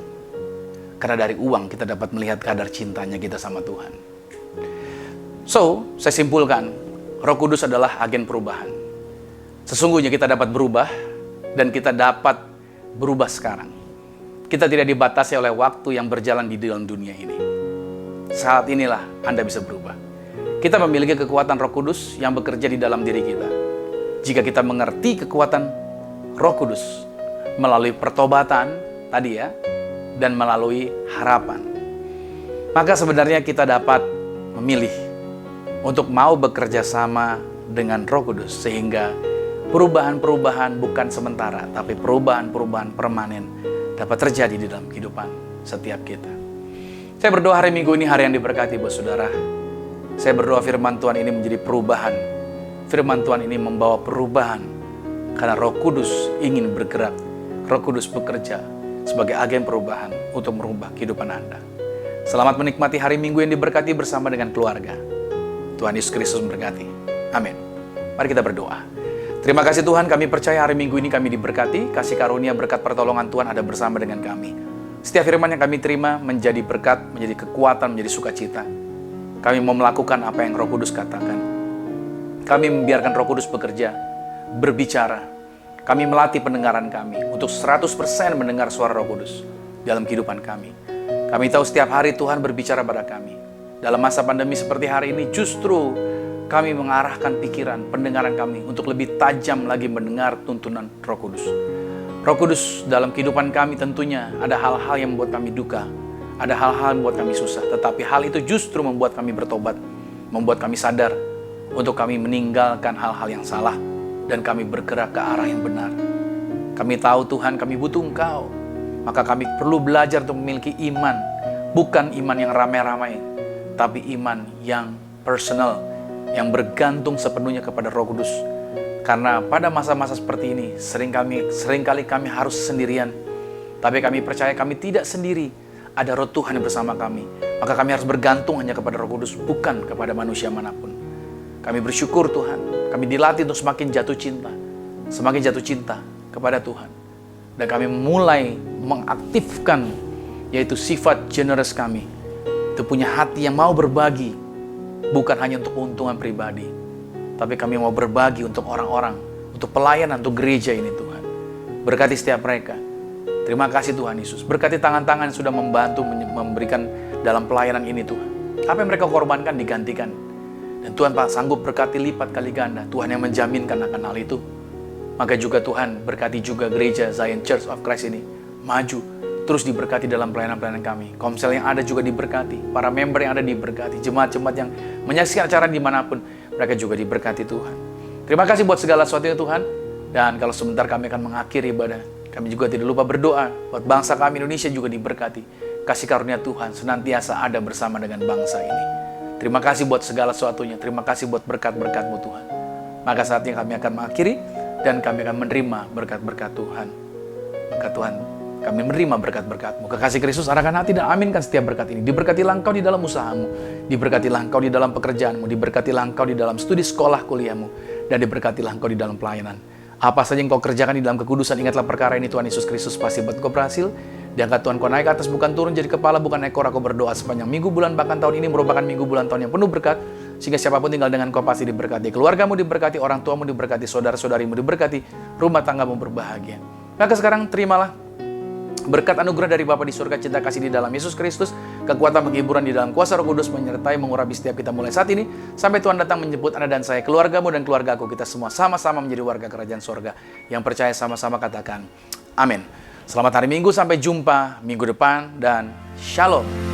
Karena dari uang kita dapat melihat kadar cintanya kita sama Tuhan. So, saya simpulkan, Roh Kudus adalah agen perubahan. Sesungguhnya kita dapat berubah dan kita dapat berubah sekarang. Kita tidak dibatasi oleh waktu yang berjalan di dalam dunia ini. Saat inilah Anda bisa berubah. Kita memiliki kekuatan Roh Kudus yang bekerja di dalam diri kita. Jika kita mengerti kekuatan Roh Kudus melalui pertobatan tadi ya, dan melalui harapan, maka sebenarnya kita dapat memilih untuk mau bekerja sama dengan Roh Kudus, sehingga perubahan-perubahan bukan sementara, tapi perubahan-perubahan permanen dapat terjadi di dalam kehidupan setiap kita. Saya berdoa hari Minggu ini hari yang diberkati buat saudara. Saya berdoa firman Tuhan ini menjadi perubahan. Firman Tuhan ini membawa perubahan karena Roh Kudus ingin bergerak. Roh Kudus bekerja sebagai agen perubahan untuk merubah kehidupan Anda. Selamat menikmati hari Minggu yang diberkati bersama dengan keluarga. Tuhan Yesus Kristus memberkati. Amin. Mari kita berdoa. Terima kasih Tuhan, kami percaya hari Minggu ini kami diberkati. Kasih karunia berkat pertolongan Tuhan ada bersama dengan kami. Setiap firman yang kami terima menjadi berkat, menjadi kekuatan, menjadi sukacita. Kami mau melakukan apa yang Roh Kudus katakan. Kami membiarkan Roh Kudus bekerja, berbicara. Kami melatih pendengaran kami untuk 100% mendengar suara Roh Kudus dalam kehidupan kami. Kami tahu setiap hari Tuhan berbicara pada kami. Dalam masa pandemi seperti hari ini justru kami mengarahkan pikiran, pendengaran kami untuk lebih tajam lagi mendengar tuntunan Roh Kudus. Roh Kudus dalam kehidupan kami tentunya ada hal-hal yang membuat kami duka, ada hal-hal yang membuat kami susah, tetapi hal itu justru membuat kami bertobat, membuat kami sadar untuk kami meninggalkan hal-hal yang salah dan kami bergerak ke arah yang benar. Kami tahu Tuhan, kami butuh Engkau, maka kami perlu belajar untuk memiliki iman, bukan iman yang ramai-ramai, tapi iman yang personal, yang bergantung sepenuhnya kepada Roh Kudus. Karena pada masa-masa seperti ini seringkali kami harus sendirian. Tapi kami percaya kami tidak sendiri. Ada Roh Tuhan yang bersama kami. Maka kami harus bergantung hanya kepada Roh Kudus, bukan kepada manusia manapun. Kami bersyukur Tuhan, kami dilatih untuk semakin jatuh cinta kepada Tuhan. Dan kami mulai mengaktifkan yaitu sifat generous kami. Itu punya hati yang mau berbagi, bukan hanya untuk keuntungan pribadi, tapi kami mau berbagi untuk orang-orang, untuk pelayanan, untuk gereja ini Tuhan. Berkati setiap mereka. Terima kasih Tuhan Yesus. Berkati tangan-tangan yang sudah membantu memberikan dalam pelayanan ini Tuhan. Apa yang mereka korbankan digantikan. Dan Tuhan Pak sanggup berkati lipat kali ganda. Tuhan yang menjaminkan akan hal itu. Maka juga Tuhan berkati juga gereja Zion Church of Christ ini maju. Terus diberkati dalam pelayanan-pelayanan kami. Komsel yang ada juga diberkati. Para member yang ada diberkati. Jemaat-jemaat yang menyaksikan acara dimanapun, mereka juga diberkati Tuhan. Terima kasih buat segala sesuatunya Tuhan. Dan kalau sebentar kami akan mengakhiri ibadah, kami juga tidak lupa berdoa buat bangsa kami Indonesia juga diberkati. Kasih karunia Tuhan senantiasa ada bersama dengan bangsa ini. Terima kasih buat segala sesuatunya. Terima kasih buat berkat-berkat-Mu Tuhan. Maka saatnya kami akan mengakhiri dan kami akan menerima berkat-berkat Tuhan. Maka Tuhan, kami menerima berkat-berkat-Mu. Kekasih Kristus, arahkan hati dan aminkan setiap berkat ini. Diberkatilah Engkau di dalam usahamu. Diberkatilah Engkau di dalam pekerjaanmu. Diberkatilah Engkau di dalam studi sekolah kuliahmu. Dan diberkatilah Engkau di dalam pelayanan. Apa saja yang kau kerjakan di dalam kekudusan, ingatlah perkara ini Tuhan Yesus Kristus pasti buat kau berhasil. Diangkat Tuhan kau naik ke atas, bukan turun jadi kepala, bukan ekor. Aku berdoa sepanjang minggu, bulan, bahkan tahun ini merupakan minggu, bulan, tahun yang penuh berkat. Sehingga siapapun tinggal dengan kau pasti diberkati. Keluargamu diberkati, orang tuamu diberkati, saudara-saudarimu diberkati, rumah tanggamu berbahagia. Maka sekarang terimalah berkat anugerah dari Bapa di surga, cinta kasih di dalam Yesus Kristus, kekuatan penghiburan di dalam kuasa Roh Kudus menyertai mengurapi setiap kita mulai saat ini sampai Tuhan datang menjemput Anda dan saya, keluargamu dan keluargaku, kita semua sama-sama menjadi warga kerajaan surga. Yang percaya sama-sama katakan amin. Selamat hari Minggu, sampai jumpa minggu depan dan shalom.